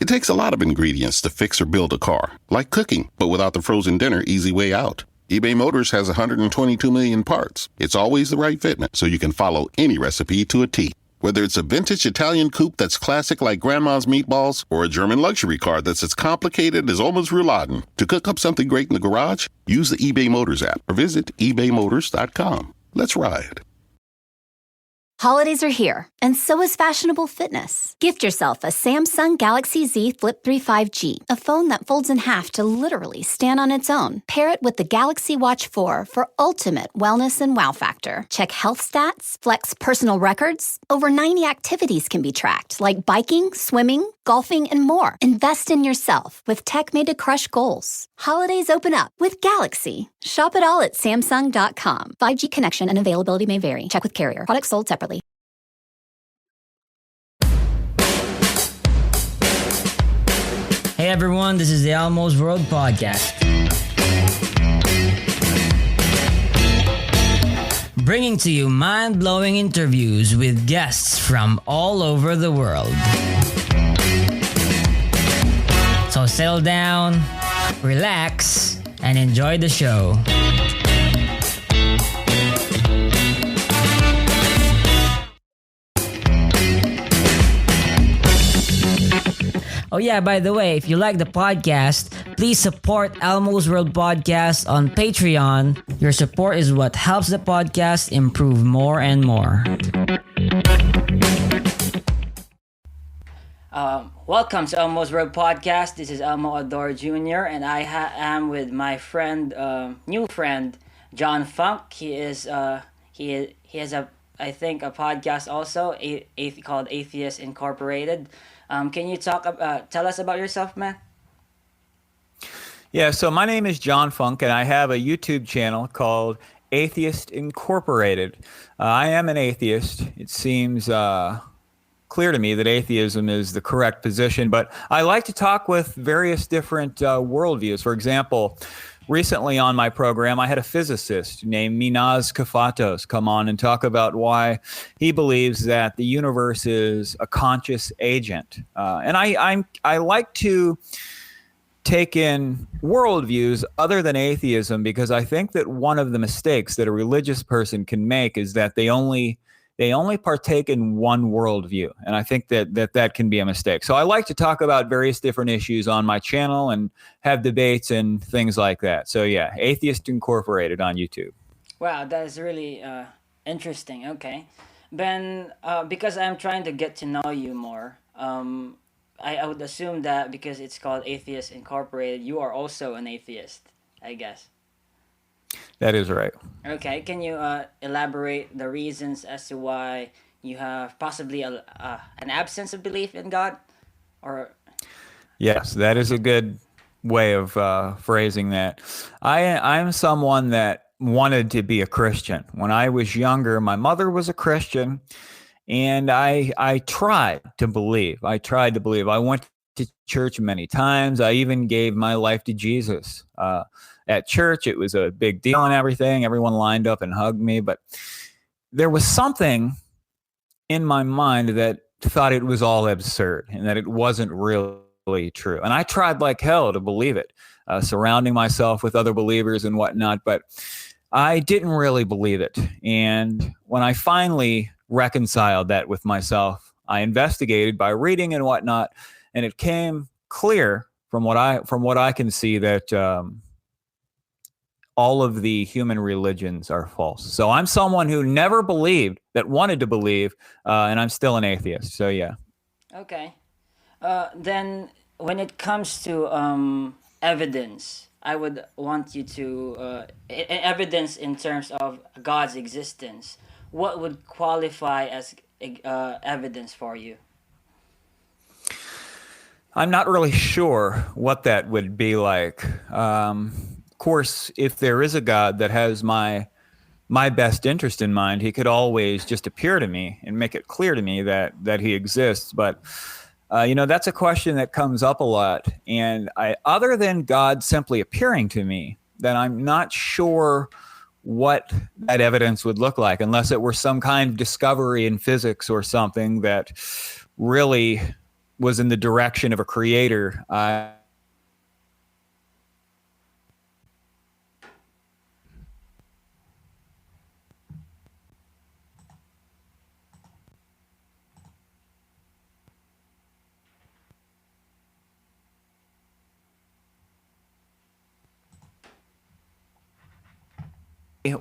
It takes a lot of ingredients to fix or build a car, like cooking, but without the frozen dinner easy way out. eBay Motors has 122 million parts. It's always the right fitment, so you can follow any recipe to a T. Whether it's a vintage Italian coupe that's classic like Grandma's meatballs or a German luxury car that's as complicated as Oma's rouladen, to cook up something great in the garage, use the eBay Motors app or visit ebaymotors.com. Let's ride. Holidays are here, and so is fashionable fitness. Gift yourself a Samsung Galaxy Z Flip 3 5G, a phone that folds in half to literally stand on its own. Pair it with the Galaxy Watch 4 for ultimate wellness and wow factor. Check health stats, flex personal records. Over 90 activities can be tracked, like biking, swimming, golfing, and more. Invest in yourself with tech made to crush goals. Holidays open up with Galaxy. Shop it all at Samsung.com. 5G connection and availability may vary. Check with carrier. Products sold separately. Hey everyone, this is the Almost World Podcast. Bringing to you mind-blowing interviews with guests from all over the world. So settle down, relax, and enjoy the show. Oh yeah, by the way, if you like the podcast, please support Elmo's World Podcast on Patreon. Your support is what helps the podcast improve more and more. Welcome to Elmo's World Podcast. This is Elmo Ador Jr. and I am with my friend, new friend, John Funk. He has a I think a podcast also, called Atheist Incorporated. Can you tell us about yourself, man? Yeah, so my name is John Funk, and I have a YouTube channel called Atheist Incorporated. I am an atheist. It seems clear to me that atheism is the correct position, but I like to talk with various different worldviews. For example, recently on my program, I had a physicist named Minaz Kafatos come on and talk about why he believes that the universe is a conscious agent. And I like to take in worldviews other than atheism, because I think that one of the mistakes that a religious person can make is that they only partake in one worldview. And I think that can be a mistake. So I like to talk about various different issues on my channel and have debates and things like that. So yeah, Atheist Incorporated on YouTube. Wow, that is really interesting. Okay. Ben, because I'm trying to get to know you more, I would assume that because it's called Atheist Incorporated, you are also an atheist, I guess. That is right. Okay, can you elaborate the reasons as to why you have possibly an absence of belief in God? Or yes, that is a good way of phrasing that. I'm someone that wanted to be a Christian. When I was younger, my mother was a Christian, and I tried to believe. I went to church many times. I even gave my life to Jesus. At church, it was a big deal and everything. Everyone lined up and hugged me. But there was something in my mind that thought it was all absurd and that it wasn't really true. And I tried like hell to believe it, surrounding myself with other believers and whatnot. But I didn't really believe it. And when I finally reconciled that with myself, I investigated by reading and whatnot. And it came clear from what I can see that all of the human religions are false. So I'm someone who never believed, that wanted to believe, and I'm still an atheist. So yeah. Okay. Then when it comes to evidence, I would want you to evidence in terms of God's existence. What would qualify as evidence for you? I'm not really sure what that would be like. Of course, if there is a God that has my best interest in mind, he could always just appear to me and make it clear to me that he exists. But, that's a question that comes up a lot. And other than God simply appearing to me, then I'm not sure what that evidence would look like, unless it were some kind of discovery in physics or something that really was in the direction of a creator,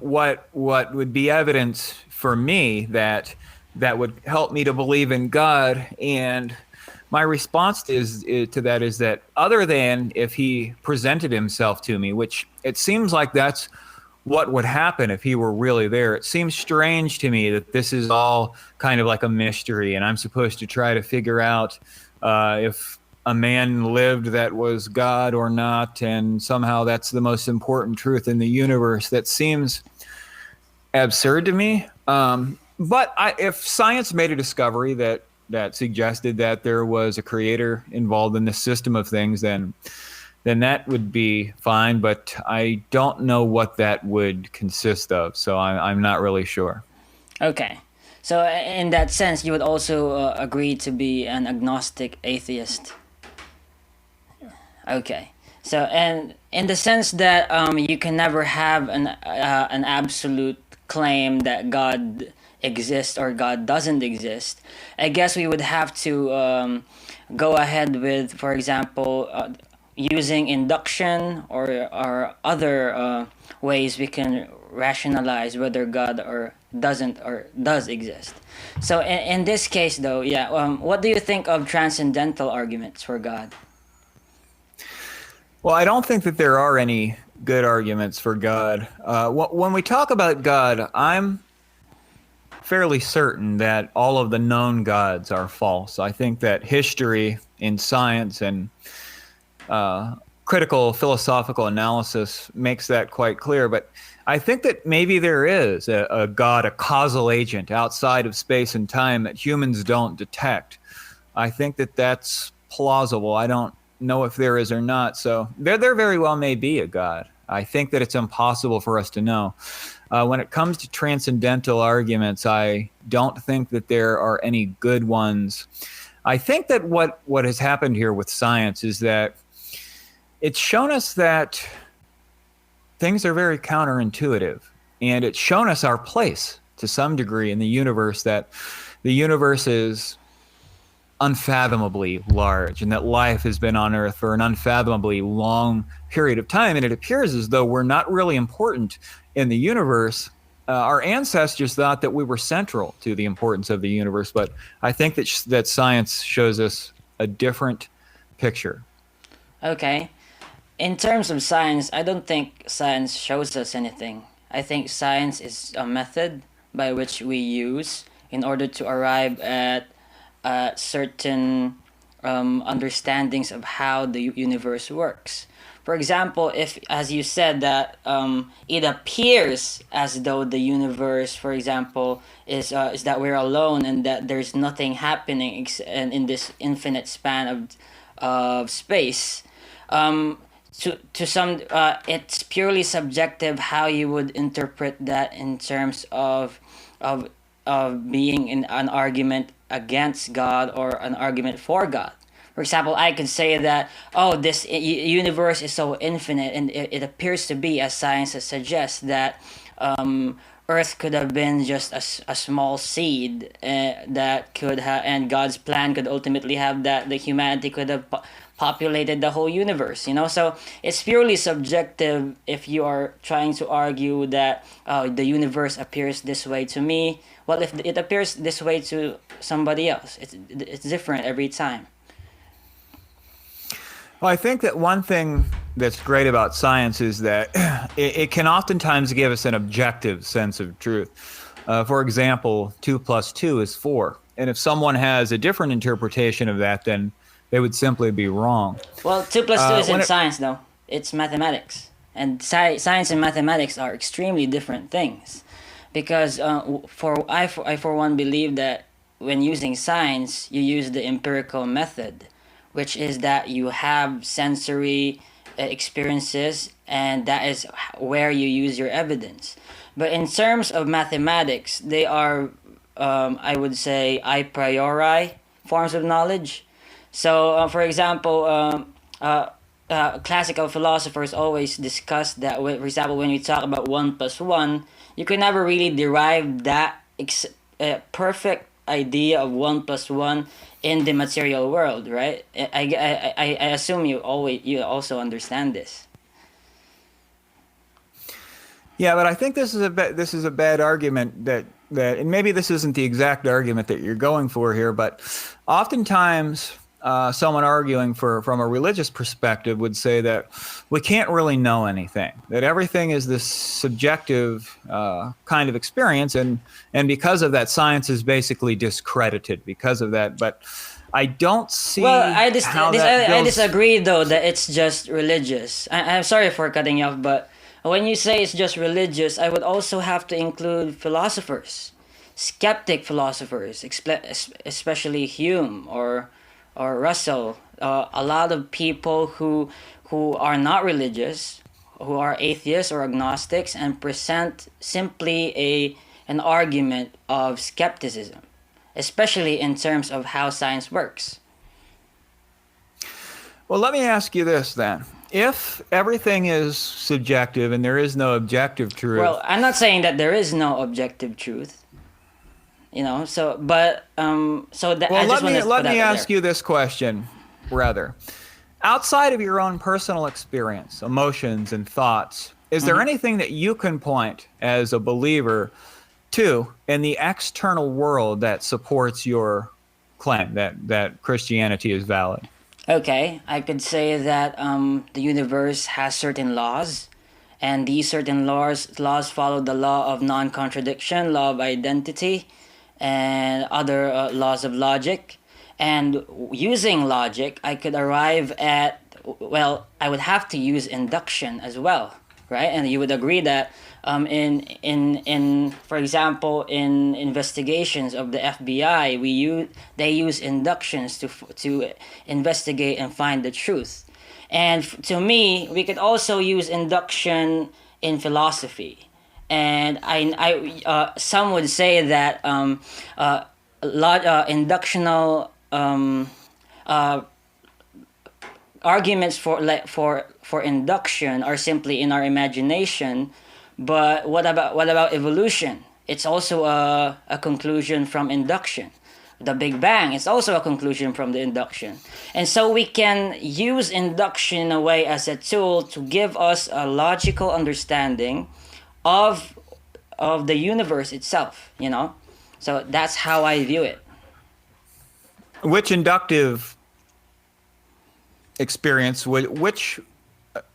what would be evidence for me that would help me to believe in God. And my response to that is that, other than if he presented himself to me, which it seems like that's what would happen if he were really there. It seems strange to me that this is all kind of like a mystery, and I'm supposed to try to figure out if a man lived that was God or not, and somehow that's the most important truth in the universe. That seems absurd to me. But if science made a discovery that suggested that there was a creator involved in the system of things, then that would be fine. But I don't know what that would consist of, so I'm not really sure. Okay. So in that sense, you would also agree to be an agnostic atheist. Okay. So, and in the sense that you can never have an absolute claim that God exists or God doesn't exist, I guess we would have to go ahead with, for example, using induction or other ways we can rationalize whether God or doesn't or does exist. So in this case, though, what do you think of transcendental arguments for God? Well, I don't think that there are any good arguments for God. When we talk about God, I'm fairly certain that all of the known gods are false. I think that history in science and critical philosophical analysis makes that quite clear. But I think that maybe there is a God, a causal agent outside of space and time that humans don't detect. I think that that's plausible. I don't know if there is or not. So there very well may be a God. I think that it's impossible for us to know. When it comes to transcendental arguments, I don't think that there are any good ones. I think that what has happened here with science is that it's shown us that things are very counterintuitive, and it's shown us our place to some degree in the universe, that the universe is unfathomably large and that life has been on Earth for an unfathomably long period of time, and it appears as though we're not really important in the universe. Our ancestors thought that we were central to the importance of the universe, but I think that science shows us a different picture. Okay. In terms of science, I don't think science shows us anything. I think science is a method by which we use in order to arrive at certain understandings of how the universe works. For example, if, as you said, that it appears as though the universe, for example, is that we're alone and that there's nothing happening in this infinite span of space. To some, it's purely subjective how you would interpret that in terms of being in an argument against God or an argument for God. For example, I could say that, this universe is so infinite, and it appears to be, as science suggests, that Earth could have been just a small seed that could have, and God's plan could ultimately have that the humanity could have populated the whole universe. So it's purely subjective if you are trying to argue that the universe appears this way to me. Well, if it appears this way to somebody else, it's different every time. Well, I think that one thing that's great about science is that it can oftentimes give us an objective sense of truth. For example, 2 + 2 is 4. And if someone has a different interpretation of that, then they would simply be wrong. Well, 2 + 2 isn't science, though. It's mathematics. And science and mathematics are extremely different things. Because I for one believe that when using science, you use the empirical method, which is that you have sensory experiences, and that is where you use your evidence. But in terms of mathematics, they are, I would say, a priori forms of knowledge. So, for example, classical philosophers always discuss that. For example, when you talk about 1 plus 1, you can never really derive that perfect idea of 1 plus 1 in the material world, right? I assume you also understand this. Yeah, but I think this is a bad argument that and maybe this isn't the exact argument that you're going for here, but oftentimes someone arguing from a religious perspective would say that we can't really know anything, that everything is this subjective kind of experience, and because of that, science is basically discredited because of that. But I don't see I builds... disagree though that it's just religious. I'm sorry for cutting you off, but when you say it's just religious, I would also have to include philosophers, skeptic philosophers, especially Hume or Russell. A lot of people who are not religious, who are atheists or agnostics, and present simply an argument of skepticism, especially in terms of how science works. Well, let me ask you this then. If everything is subjective and there is no objective truth... Well, I'm not saying that there is no objective truth. So let me ask you this question, rather. Outside of your own personal experience, emotions, and thoughts, is there anything that you can point as a believer to in the external world that supports your claim that Christianity is valid? Okay, I could say that the universe has certain laws, and these certain laws follow the law of non-contradiction, law of identity, and other laws of logic. And using logic, I could arrive at, I would have to use induction as well, right? And you would agree that for example, in investigations of the FBI, they use inductions to investigate and find the truth. And to me, we could also use induction in philosophy. And some would say that inductional arguments for induction are simply in our imagination. But what about evolution? It's also a conclusion from induction. The Big Bang is also a conclusion from the induction. And so we can use induction in a way as a tool to give us a logical understanding of the universe itself, So that's how I view it. Which inductive experience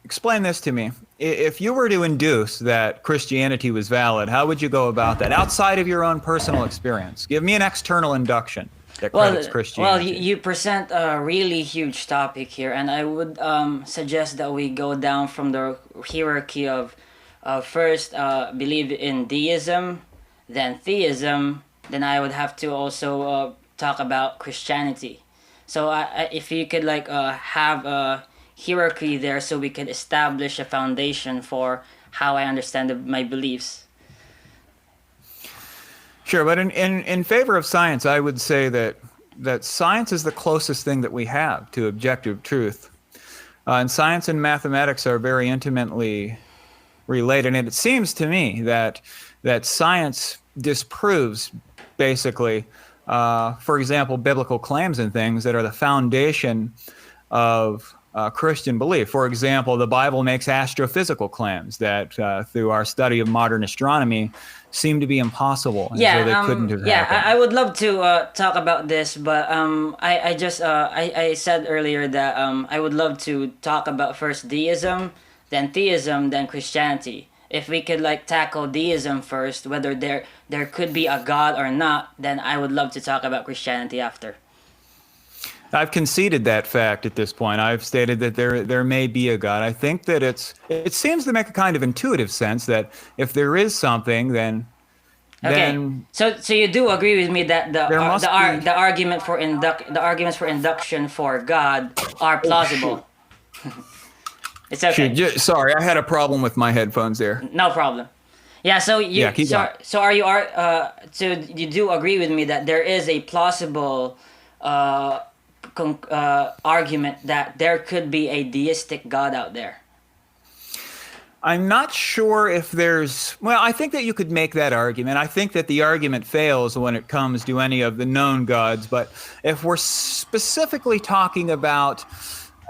explain this to me. If you were to induce that Christianity was valid, how would you go about that outside of your own personal experience? Give me an external induction that credits Christianity. Well, you present a really huge topic here, and I would suggest that we go down from the hierarchy of first believe in deism, then theism, then I would have to also talk about Christianity. So if you could have a hierarchy there, so we can establish a foundation for how I understand my beliefs. Sure, but in favor of science, I would say that science is the closest thing that we have to objective truth. And science and mathematics are very intimately related. And it seems to me that science disproves, basically, for example, biblical claims and things that are the foundation of Christian belief. For example, the Bible makes astrophysical claims that through our study of modern astronomy seem to be impossible. And so they couldn't have happened. I would love to talk about this, but I said earlier that I would love to talk about first deism, then theism, then Christianity. If we could tackle deism first, whether there could be a God or not, then I would love to talk about Christianity after. I've conceded that fact at this point. I've stated that there may be a God. I think that it seems to make a kind of intuitive sense that if there is something, then so you do agree with me that the arguments for induction for God are plausible. It's okay. Sorry, I had a problem with my headphones there. No problem. Yeah. So you do agree with me that there is a plausible argument that there could be a deistic God out there? I'm not sure if there's, well, I think that you could make that argument. I think that the argument fails when it comes to any of the known gods. But if we're specifically talking about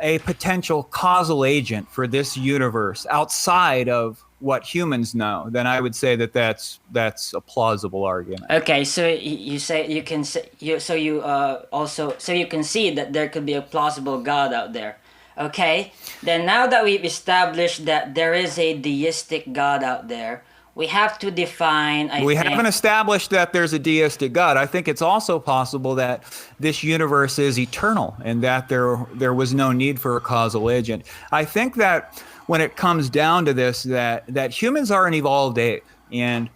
a potential causal agent for this universe outside of what humans know, then I would say that that's a plausible argument. Okay, so you say you can say you so you also so you concede that there could be a plausible God out there. Okay, then now that we've established that there is a deistic God out there, we have to define. We haven't established that there's a deistic God. I think it's also possible that this universe is eternal and that there was no need for a causal agent. I think that when it comes down to this, that humans are an evolved ape, and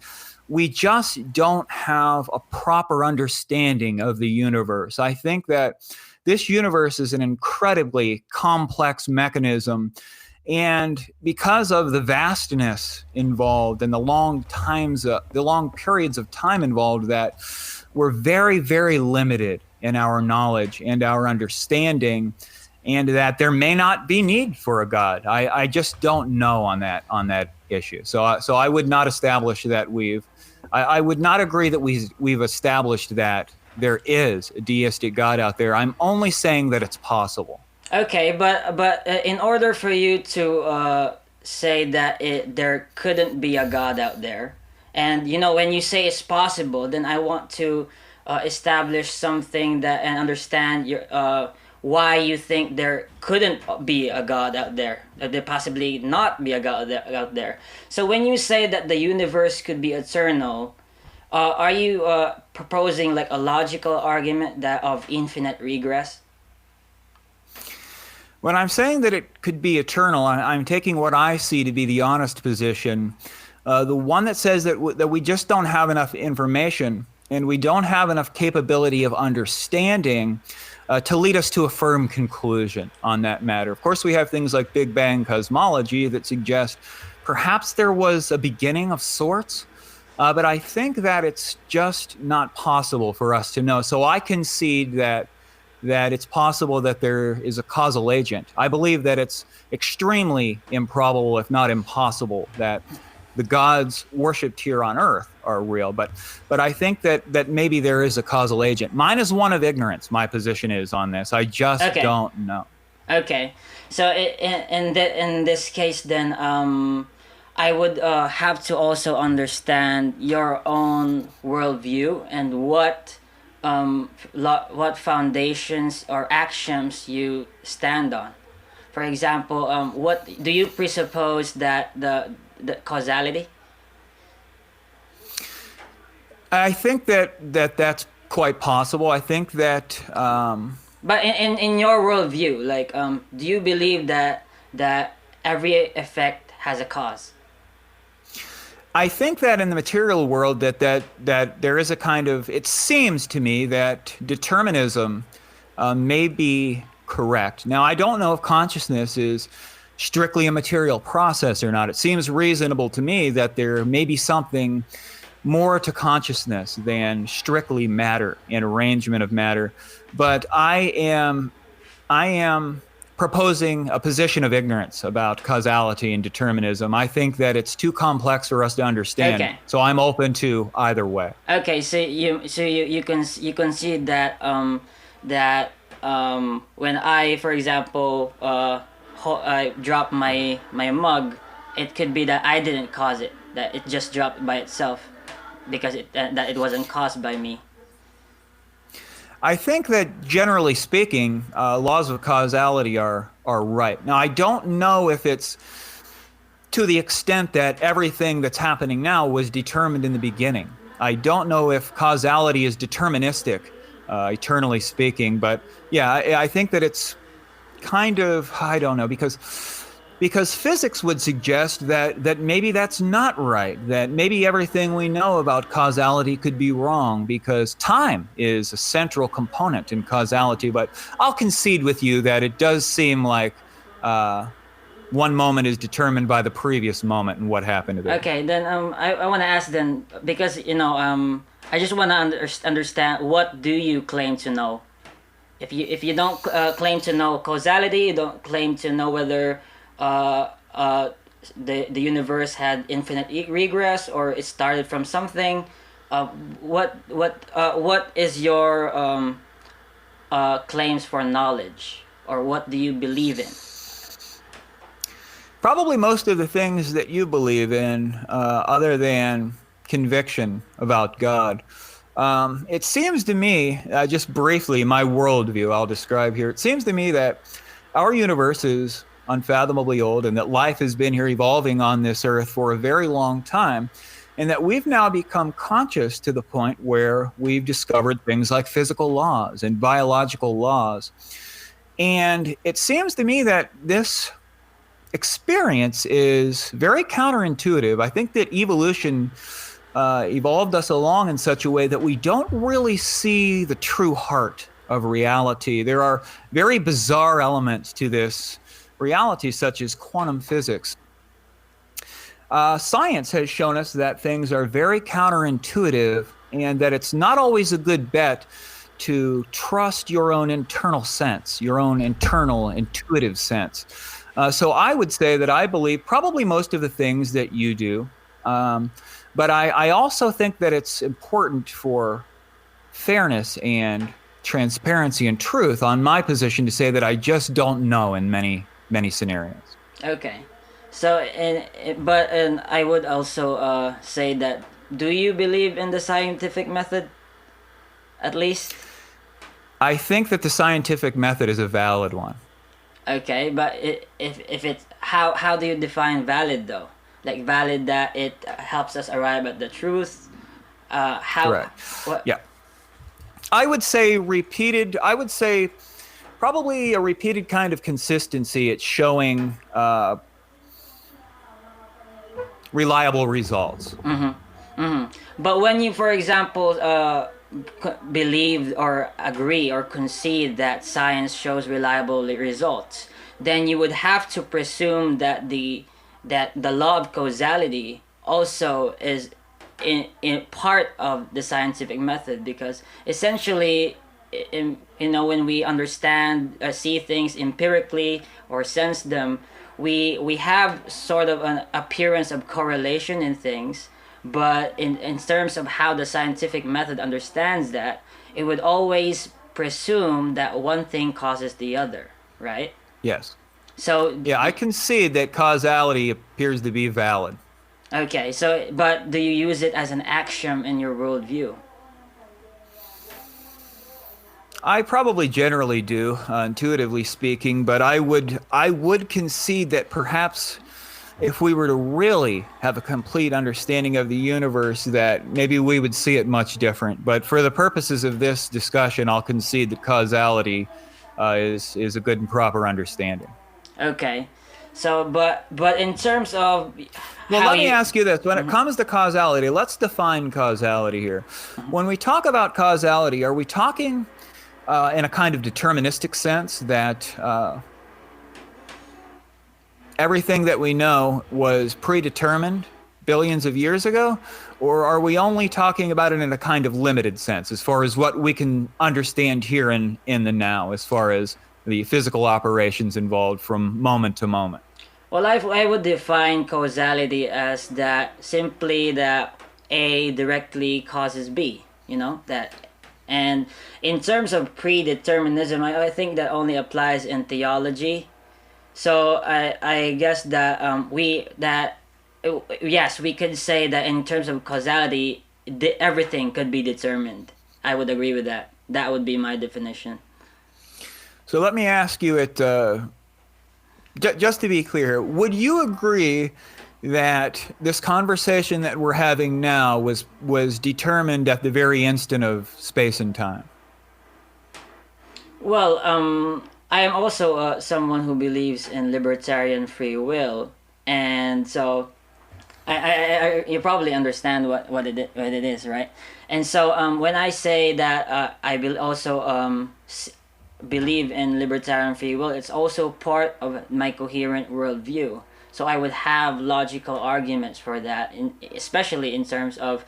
we just don't have a proper understanding of the universe. I think that this universe is an incredibly complex mechanism, and because of the vastness involved and the long periods of time involved, that we're very, very limited in our knowledge and our understanding, and that there may not be need for a God. I just don't know on that issue. So I would not establish that I would not agree that we've established that there is a deistic God out there. I'm only saying that it's possible. Okay, but in order for you to say that there couldn't be a God out there, and when you say it's possible, then I want to establish something and understand why you think there couldn't be a God out there, that there possibly not be a God out there. So when you say that the universe could be eternal, are you proposing like a logical argument that of infinite regress? When I'm saying that it could be eternal, I'm taking what I see to be the honest position, the one that says that we just don't have enough information and we don't have enough capability of understanding to lead us to a firm conclusion on that matter. Of course, we have things like Big Bang cosmology that suggest perhaps there was a beginning of sorts, but I think that it's just not possible for us to know. So I concede that it's possible that there is a causal agent. I believe that it's extremely improbable, if not impossible, that the gods worshipped here on Earth are real. But I think that maybe there is a causal agent. Mine is one of ignorance. My position is on this. I just don't know. Okay, so in this case, then I would have to also understand your own worldview and what foundations or axioms you stand on. For example, what do you presuppose that the causality? I think that's quite possible. I think that. But in your worldview, like, do you believe that every effect has a cause? I think that in the material world that there is a kind of, it seems to me that determinism may be correct. Now, I don't know if consciousness is strictly a material process or not. It seems reasonable to me that there may be something more to consciousness than strictly matter and arrangement of matter. But I am proposing a position of ignorance about causality and determinism. I think that it's too complex for us to understand. Okay. So I'm open to either way. Okay, so you concede that when I, for example, I drop my mug, it could be that I didn't cause it, that it just dropped by itself, because that it wasn't caused by me. I think that generally speaking, laws of causality are right. Now, I don't know if it's to the extent that everything that's happening now was determined in the beginning. I don't know if causality is deterministic, eternally speaking, but yeah, I think that it's kind of, I don't know, because physics would suggest that maybe that's not right, that maybe everything we know about causality could be wrong, because time is a central component in causality. But I'll concede with you that it does seem like one moment is determined by the previous moment and what happened to that. Okay, then I want to ask then, because I just want to understand, what do you claim to know? if you don't claim to know causality, you don't claim to know whether uh, uh, the universe had infinite regress or it started from something. Uh, what is your claims for knowledge, or what do you believe in? Probably most of the things that you believe in, other than conviction about God. It seems to me, just briefly, my worldview I'll describe here. It seems to me that our universe is unfathomably old and that life has been here evolving on this earth for a very long time, and that we've now become conscious to the point where we've discovered things like physical laws and biological laws. And it seems to me that this experience is very counterintuitive. I think that evolution evolved us along in such a way that we don't really see the true heart of reality. There are very bizarre elements to this reality, such as quantum physics. Science has shown us that things are very counterintuitive and that it's not always a good bet to trust your own internal sense, your own internal intuitive sense. So I would say that I believe probably most of the things that you do. But I also think that it's important for fairness and transparency and truth on my position to say that I just don't know in many, many scenarios. Okay, so and I would also say that, do you believe in the scientific method, at least? I think that the scientific method is a valid one. Okay, but if it's how do you define valid though? Like valid that it helps us arrive at the truth. How? Correct. What? Yeah. I would say probably a repeated kind of consistency. It's showing reliable results. But when you, for example, believe or agree or concede that science shows reliable results, then you would have to presume that the law of causality also is in part of the scientific method, because essentially, when we understand, see things empirically or sense them, we have sort of an appearance of correlation in things. But in terms of how the scientific method understands that, it would always presume that one thing causes the other, right? Yes. So yeah, I concede that causality appears to be valid. Okay, so but do you use it as an axiom in your worldview? I probably generally do, intuitively speaking, but I would concede that perhaps if we were to really have a complete understanding of the universe, that maybe we would see it much different. But for the purposes of this discussion, I'll concede that causality is a good and proper understanding. Okay, so but in terms of let me ask you this: when it comes to causality, let's define causality here. When we talk about causality, are we talking in a kind of deterministic sense that everything that we know was predetermined billions of years ago? Or are we only talking about it in a kind of limited sense, as far as what we can understand here in the now, as far as the physical operations involved from moment to moment? Well, I would define causality as that simply that A directly causes B, that. And in terms of predeterminism, I think that only applies in theology. So I guess that yes, we could say that in terms of causality, everything could be determined. I would agree with that. That would be my definition. So let me ask you it, just to be clear, would you agree that this conversation that we're having now was determined at the very instant of space and time? Well, I am also someone who believes in libertarian free will, and so I you probably understand what it is, right? And so when I say that I also believe in libertarian free will, it's also part of my coherent worldview. So I would have logical arguments for that, especially in terms of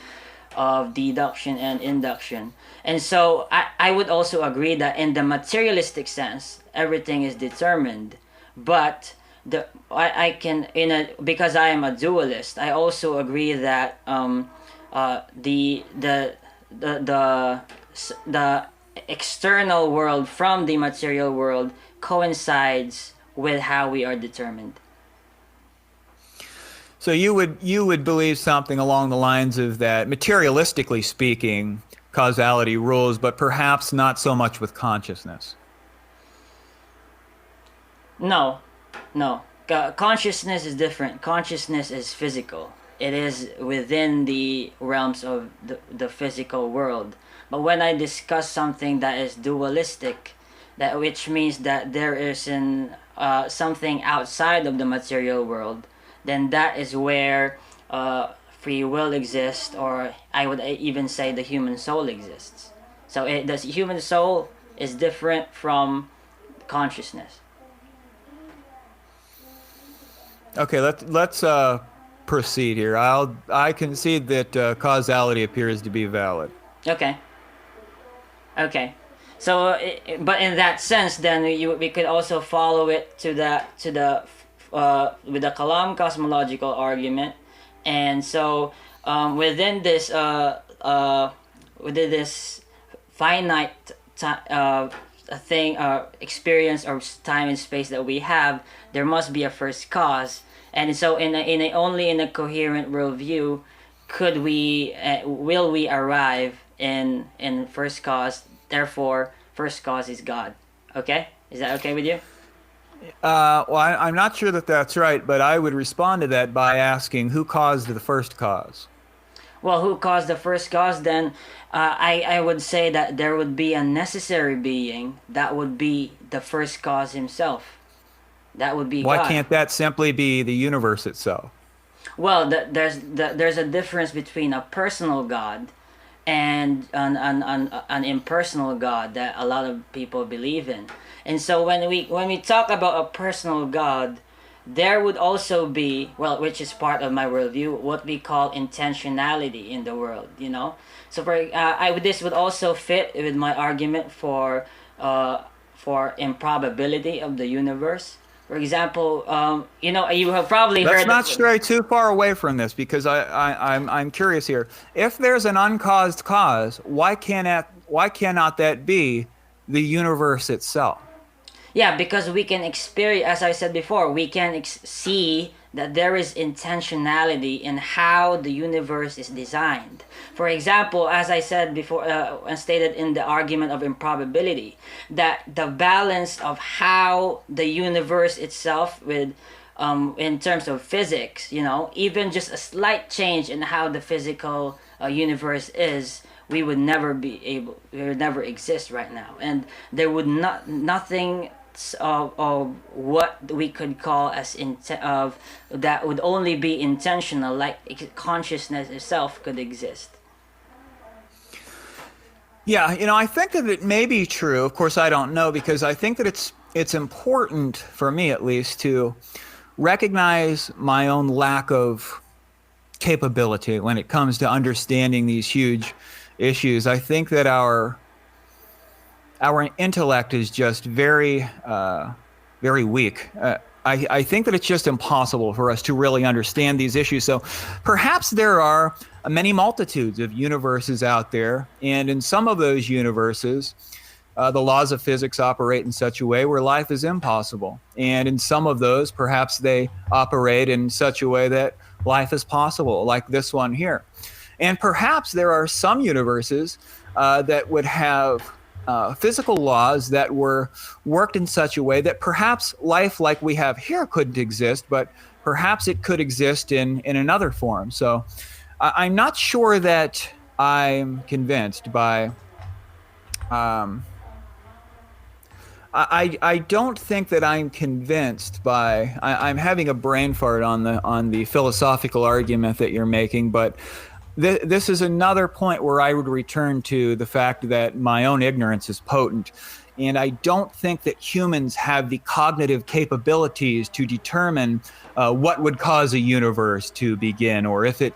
of deduction and induction. And so I would also agree that in the materialistic sense, everything is determined. But I can because I am a dualist, I also agree that the external world from the material world coincides with how we are determined. So you would believe something along the lines of that, materialistically speaking, causality rules, but perhaps not so much with consciousness. No. Consciousness is different. Consciousness is physical. It is within the realms of the physical world. But when I discuss something that is dualistic, which means that there is something outside of the material world, then that is where free will exists, or I would even say the human soul exists. So the human soul is different from consciousness. Okay, let's proceed here. I concede that causality appears to be valid. Okay. So, but in that sense, then we could also follow it to the with the Kalam cosmological argument, and so within this finite experience or time and space that we have, there must be a first cause. And so only in a coherent worldview will we arrive in first cause. Therefore, first cause is God. Okay, is that okay with you? Well, I'm not sure that that's right, but I would respond to that by asking, who caused the first cause? Well, who caused the first cause? Then I would say that there would be a necessary being that would be the first cause himself. That would be Why God. can't that simply be the universe itself? Well, there's a difference between a personal God and an impersonal God that a lot of people believe in. And so when we talk about a personal God, there would also be, well, which is part of my worldview, what we call intentionality in the world. So this would also fit with my argument for improbability of the universe. For example, you have probably heard. Let's not stray too far away from this, because I'm curious here. If there's an uncaused cause, why cannot that be the universe itself? Yeah, because we can experience, as I said before, we can see that there is intentionality in how the universe is designed. For example, as I said before, and stated in the argument of improbability, that the balance of how the universe itself in terms of physics, even just a slight change in how the physical universe is, we would never exist right now, and there would nothing of what we could call as that would only be intentional, like consciousness itself could exist. Yeah, I think that it may be true. Of course, I don't know, because I think that it's important, for me at least, to recognize my own lack of capability when it comes to understanding these huge issues. I think that our intellect is just very, very weak. I think that it's just impossible for us to really understand these issues. So perhaps there are many multitudes of universes out there, and in some of those universes, the laws of physics operate in such a way where life is impossible. And in some of those, perhaps they operate in such a way that life is possible, like this one here. And perhaps there are some universes that would have physical laws that were worked in such a way that perhaps life like we have here couldn't exist, but perhaps it could exist in another form. So I'm not sure that I'm convinced by... I don't think that I'm convinced by... I'm having a brain fart on the philosophical argument that you're making, but this is another point where I would return to the fact that my own ignorance is potent. And I don't think that humans have the cognitive capabilities to determine what would cause a universe to begin, or if it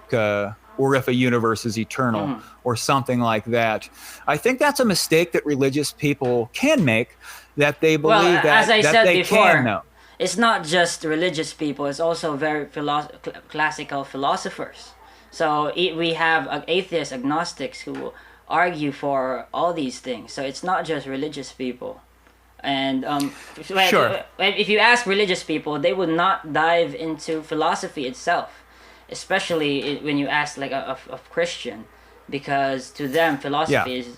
or if a universe is eternal or something like that. I think that's a mistake that religious people can make, that they believe as I that said they before, can know. It's not just religious people, it's also very classical philosophers. So we have atheists, agnostics who argue for all these things. So it's not just religious people. And Sure. if you ask religious people, they would not dive into philosophy itself, especially when you ask like a Christian, because to them philosophy is,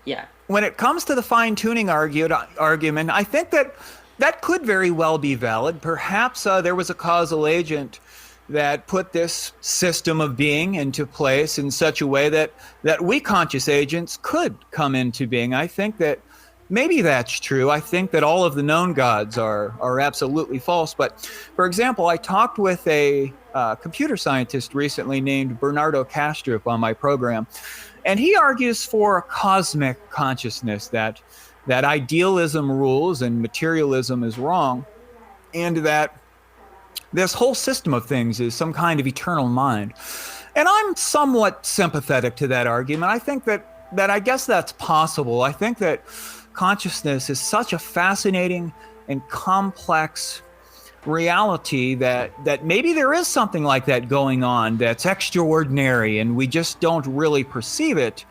yeah. When it comes to the fine-tuning argument, I think that could very well be valid. Perhaps there was a causal agent that put this system of being into place in such a way that we conscious agents could come into being. I think that maybe that's true. I think that all of the known gods are absolutely false. But for example, I talked with a computer scientist recently named Bernardo Kastrup on my program, and he argues for a cosmic consciousness, that idealism rules and materialism is wrong, and that this whole system of things is some kind of eternal mind. And I'm somewhat sympathetic to that argument. I think that I guess that's possible. I think that consciousness is such a fascinating and complex reality that maybe there is something like that going on that's extraordinary and we just don't really perceive it.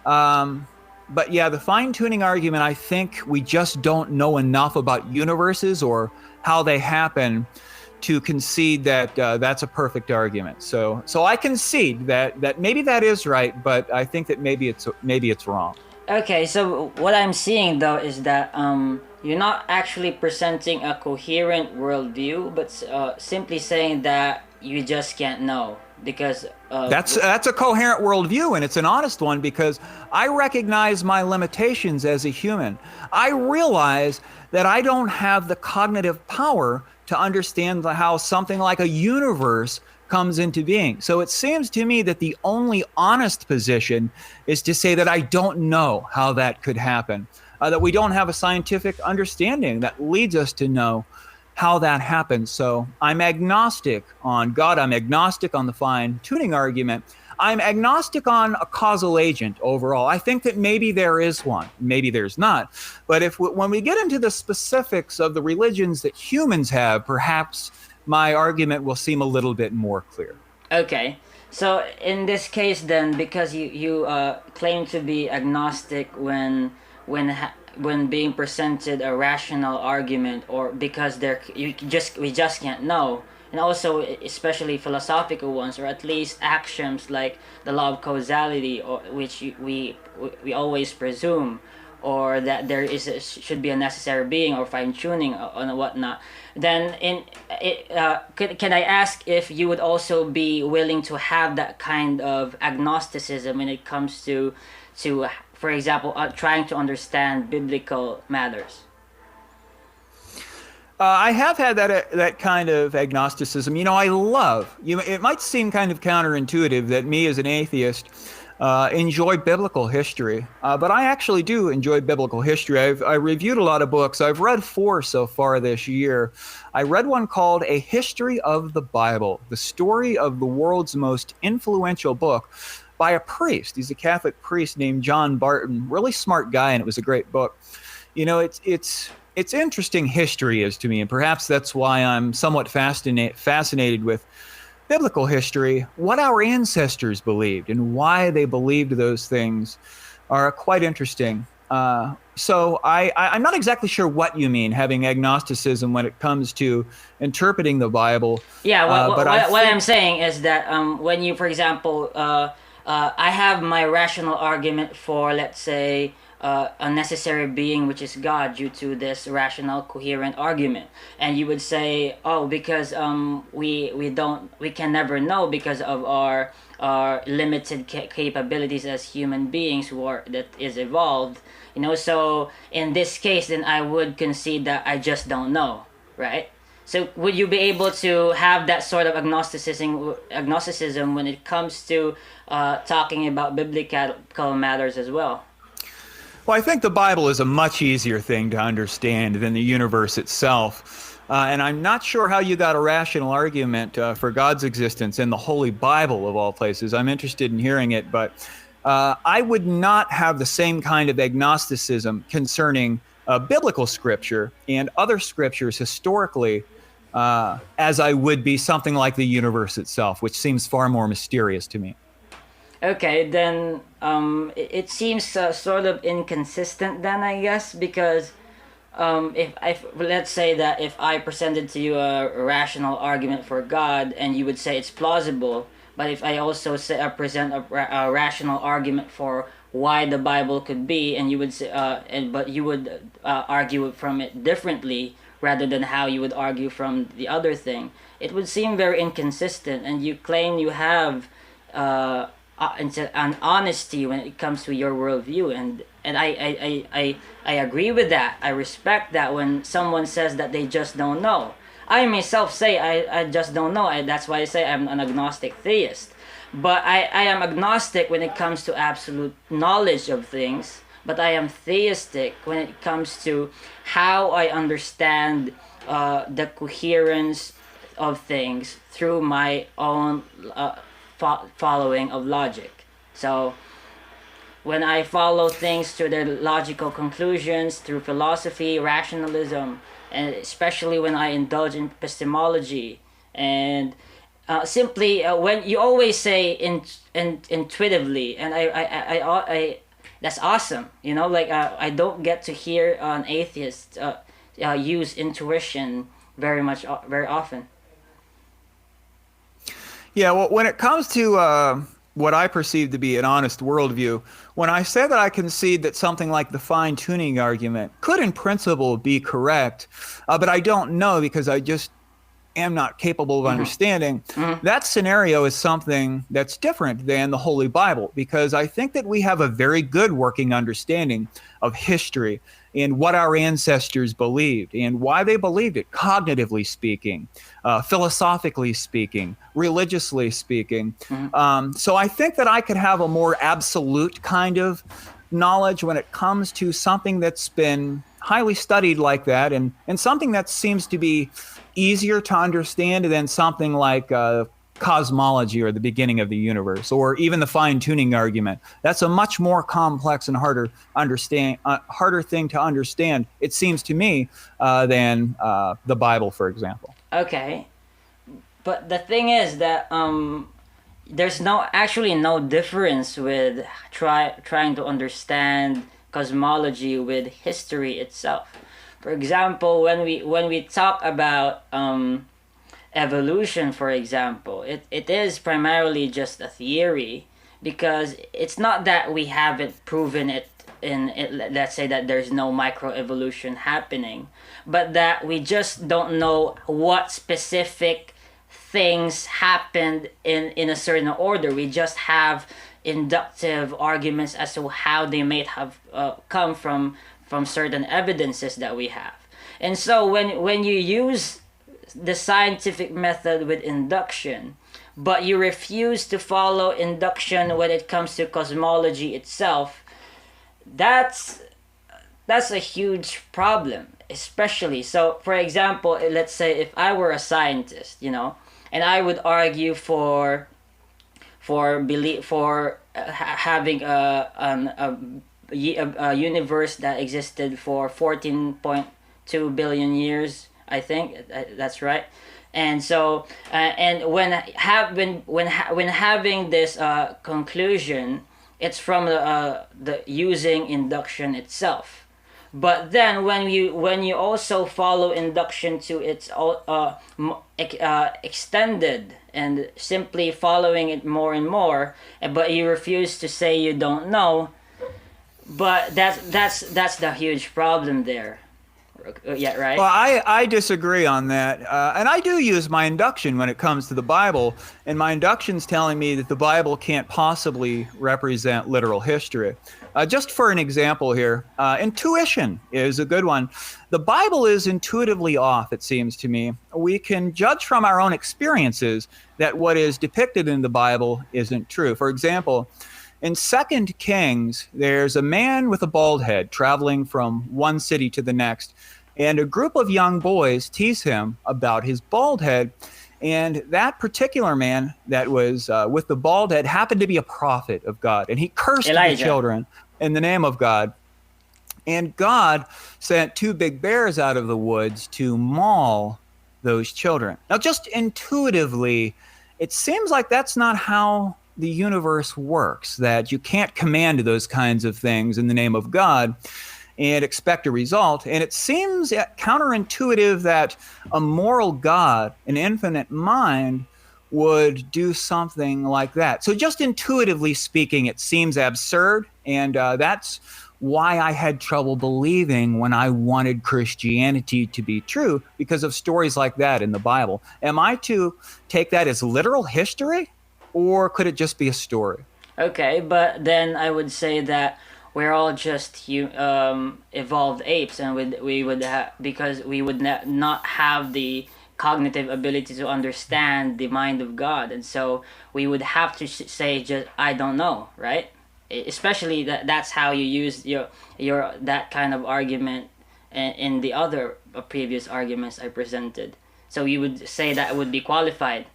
But yeah, the fine-tuning argument, I think we just don't know enough about universes or how they happen to concede that that's a perfect argument. So I concede that maybe that is right, but I think that maybe it's wrong. Okay, so what I'm seeing though is that you're not actually presenting a coherent worldview, but simply saying that you just can't know because that's a coherent worldview, and it's an honest one, because I recognize my limitations as a human. I realize that I don't have the cognitive power to understand how something like a universe comes into being. So it seems to me that the only honest position is to say that I don't know how that could happen, that we don't have a scientific understanding that leads us to know how that happens. So I'm agnostic on God. I'm agnostic on the fine-tuning argument. I'm agnostic on a causal agent overall. I think that maybe there is one, maybe there's not. But when we get into the specifics of the religions that humans have, perhaps my argument will seem a little bit more clear. Okay, so in this case then, because you claim to be agnostic when being presented a rational argument, or because we just can't know, and also especially philosophical ones, or at least axioms like the law of causality, or which we always presume, or that there should be a necessary being, or fine-tuning and whatnot, then can I ask if you would also be willing to have that kind of agnosticism when it comes to for example, trying to understand biblical matters? I have had that kind of agnosticism. It might seem kind of counterintuitive that me as an atheist enjoy biblical history, but I actually do enjoy biblical history. I reviewed a lot of books. I've read 4 so far this year. I read one called A History of the Bible, the story of the world's most influential book, by a priest. He's a Catholic priest named John Barton. Really smart guy, and it was a great book. It's interesting history is to me, and perhaps that's why I'm somewhat fascinated with biblical history. What our ancestors believed and why they believed those things are quite interesting. So I'm not exactly sure what you mean, having agnosticism when it comes to interpreting the Bible. Yeah, what I'm saying is that when you, for example, I have my rational argument for, let's say, a necessary being, which is God, due to this rational, coherent argument, and you would say, oh, because we can never know because of our limited capabilities as human beings that is evolved, So in this case, then I would concede that I just don't know, right? So would you be able to have that sort of agnosticism when it comes to talking about biblical matters as well? Well, I think the Bible is a much easier thing to understand than the universe itself. And I'm not sure how you got a rational argument for God's existence in the Holy Bible of all places. I'm interested in hearing it, but I would not have the same kind of agnosticism concerning biblical scripture and other scriptures historically as I would be something like the universe itself, which seems far more mysterious to me. Okay, then it seems sort of inconsistent then, I guess, because if let's say that if I presented to you a rational argument for God and you would say it's plausible, but if I also say present a rational argument for why the Bible could be, and you would say but you would argue from it differently rather than how you would argue from the other thing, it would seem very inconsistent. And you claim you have an honesty when it comes to your worldview, and I agree with that. I respect that when someone says that they just don't know. I myself say I just don't know. That's why I say I'm an agnostic theist. But I am agnostic when it comes to absolute knowledge of things, but I am theistic when it comes to how I understand the coherence of things through my own following of logic. So when I follow things to their logical conclusions through philosophy, rationalism, and especially when I indulge in epistemology, and simply when you always say intuitively, and I that's awesome. Like I don't get to hear an atheist use intuition very often. Yeah, well, when it comes to what I perceive to be an honest worldview, when I say that I concede that something like the fine-tuning argument could in principle be correct, but I don't know because I just am not capable of understanding, that scenario is something that's different than the Holy Bible, because I think that we have a very good working understanding of history and what our ancestors believed and why they believed it, cognitively speaking, philosophically speaking, religiously speaking. So I think that I could have a more absolute kind of knowledge when it comes to something that's been highly studied like that, and something that seems to be easier to understand than something like cosmology or the beginning of the universe, or even the fine-tuning argument. That's a much more complex and harder thing to understand, it seems to me, than the Bible, for example. Okay, but the thing is that there's no difference with trying to understand cosmology with history itself. For example, when we talk about evolution, for example, it is primarily just a theory, because it's not that we haven't proven it let's say that there's no microevolution happening, but that we just don't know what specific things happened in a certain order. We just have inductive arguments as to how they may have come from certain evidences that we have. And so when you use the scientific method with induction, but you refuse to follow induction when it comes to cosmology itself, that's a huge problem, especially. So for example, let's say if I were a scientist, and I would argue for having a universe that existed for 14.2 billion years, I think that's right. And so and when having this conclusion, it's from the using induction itself. But then when you also follow induction to its extended and simply following it more and more, but you refuse to say you don't know, but that's the huge problem there. Yeah, right? Well, I disagree on that. And I do use my induction when it comes to the Bible. And my induction's telling me that the Bible can't possibly represent literal history. Just for an example here, intuition is a good one. The Bible is intuitively off, it seems to me. We can judge from our own experiences that what is depicted in the Bible isn't true. For example, in 2 Kings, there's a man with a bald head traveling from one city to the next. and a group of young boys tease him about his bald head. And that particular man that was with the bald head happened to be a prophet of God, and he cursed Elijah. the children in the name of God. And God sent two big bears out of the woods to maul those children. Now, just intuitively, it seems like that's not how the universe works, that you can't command those kinds of things in the name of God and expect a result. And it seems counterintuitive that a moral God, an infinite mind, would do something like that. So just intuitively speaking, it seems absurd, and that's why I had trouble believing when I wanted Christianity to be true, because of stories like that in the Bible. Am I to take that as literal history, or could it just be a story? Okay, but then I would say that we're all just evolved apes, and we would have, because we would not have the cognitive ability to understand the mind of God, and so we would have to say just I don't know, right? Especially that's how you use your that kind of argument in the other previous arguments I presented. So you would say that would be qualified.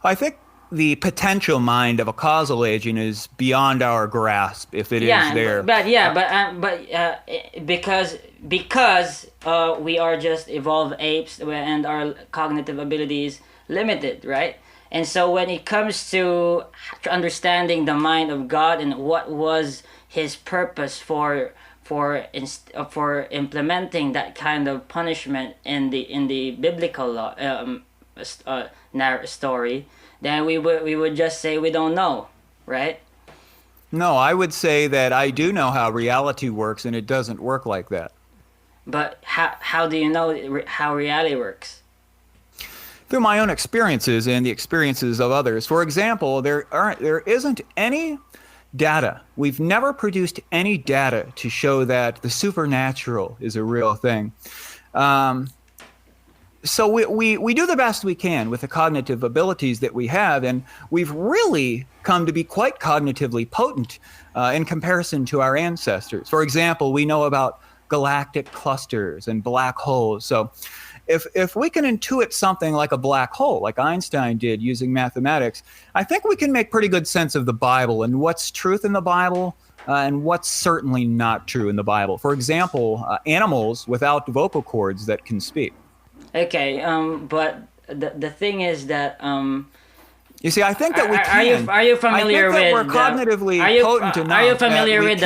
I think the potential mind of a causal agent is beyond our grasp, if it is there. Because we are just evolved apes and our cognitive abilities limited, right? And so when it comes to understanding the mind of God and what was his purpose for implementing that kind of punishment in the biblical law, story, then we would just say we don't know, right? No, I would say that I do know how reality works, and it doesn't work like that. But how do you know how reality works? Through my own experiences and the experiences of others. For example, there isn't any data. We've never produced any data to show that the supernatural is a real thing. So we do the best we can with the cognitive abilities that we have, and we've really come to be quite cognitively potent in comparison to our ancestors. For example, we know about galactic clusters and black holes. So if we can intuit something like a black hole, like Einstein did using mathematics, I think we can make pretty good sense of the Bible and what's truth in the Bible and what's certainly not true in the Bible. For example, animals without vocal cords that can speak. Okay, but the thing is that you see, I think that we can. Are you familiar with? We're cognitively potent enough. Are you familiar with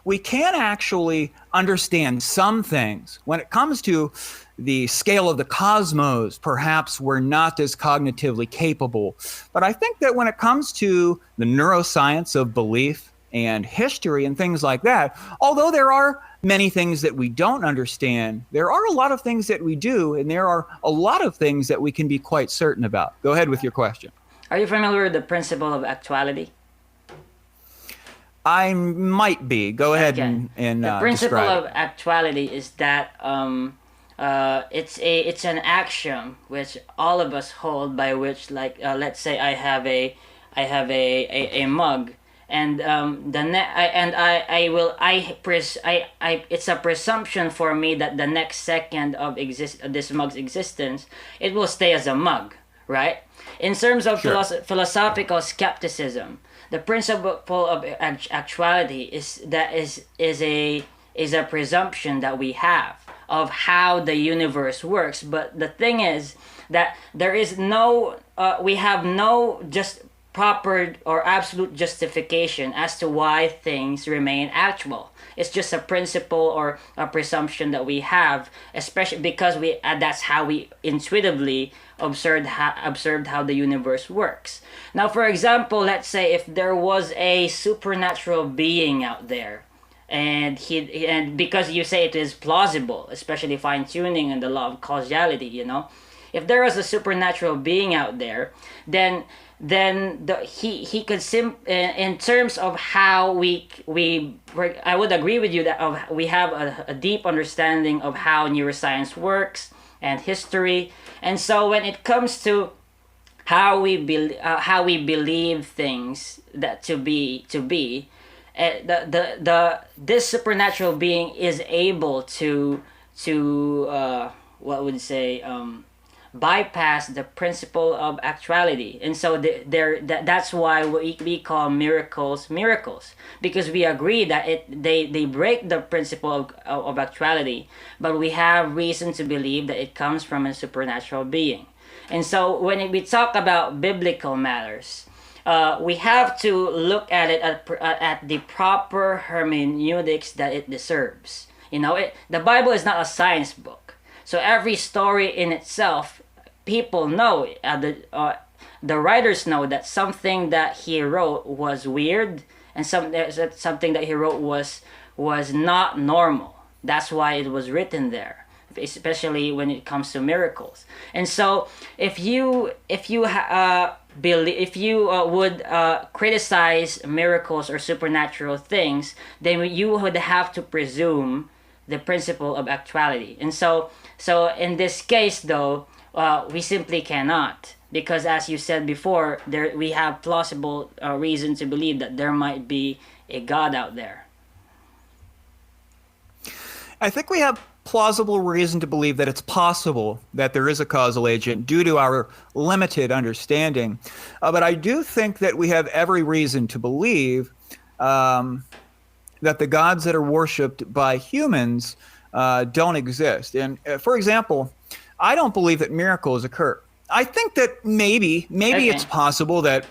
we can actually understand some things. When it comes to the scale of the cosmos, perhaps we're not as cognitively capable. But I think that when it comes to the neuroscience of belief and history and things like that, although there are many things that we don't understand, there are a lot of things that we do, and there are a lot of things that we can be quite certain about. Go ahead with your question. Are you familiar with the principle of actuality? I might be. Go ahead and the principle describe of actuality is that it's an axiom which all of us hold, by which, like, let's say I have a mug, and it's a presumption for me that the next second of this mug's existence, it will stay as a mug, right? In terms of philosophical skepticism, the principle of actuality is a presumption that we have of how the universe works. But the thing is that there is we have no just proper or absolute justification as to why things remain actual. It's just a principle or a presumption that we have, especially because that's how we intuitively observed how the universe works. Now, for example, let's say if there was a supernatural being out there, and because you say it is plausible, especially fine-tuning and the law of causality, if there was a supernatural being out there, then he could in terms of how I would agree with you that we have a deep understanding of how neuroscience works and history, and so when it comes to how we believe things that to be, this supernatural being is able to what would say bypass the principle of actuality. And so that's why we call miracles, because we agree that they break the principle of actuality, but we have reason to believe that it comes from a supernatural being. And so when we talk about biblical matters, we have to look at it at the proper hermeneutics that it deserves. The Bible is not a science book. So every story in itself, people know, the writers know that something that he wrote was weird, and something that he wrote was not normal. That's why it was written there, especially when it comes to miracles. And so if you would criticize miracles or supernatural things, then you would have to presume the principle of actuality. And so in this case, though, we simply cannot, because as you said before, we have plausible reason to believe that there might be a God out there. I think we have plausible reason to believe that it's possible that there is a causal agent due to our limited understanding. But I do think that we have every reason to believe that the gods that are worshipped by humans don't exist. And for example, I don't believe that miracles occur. I think that maybe it's possible that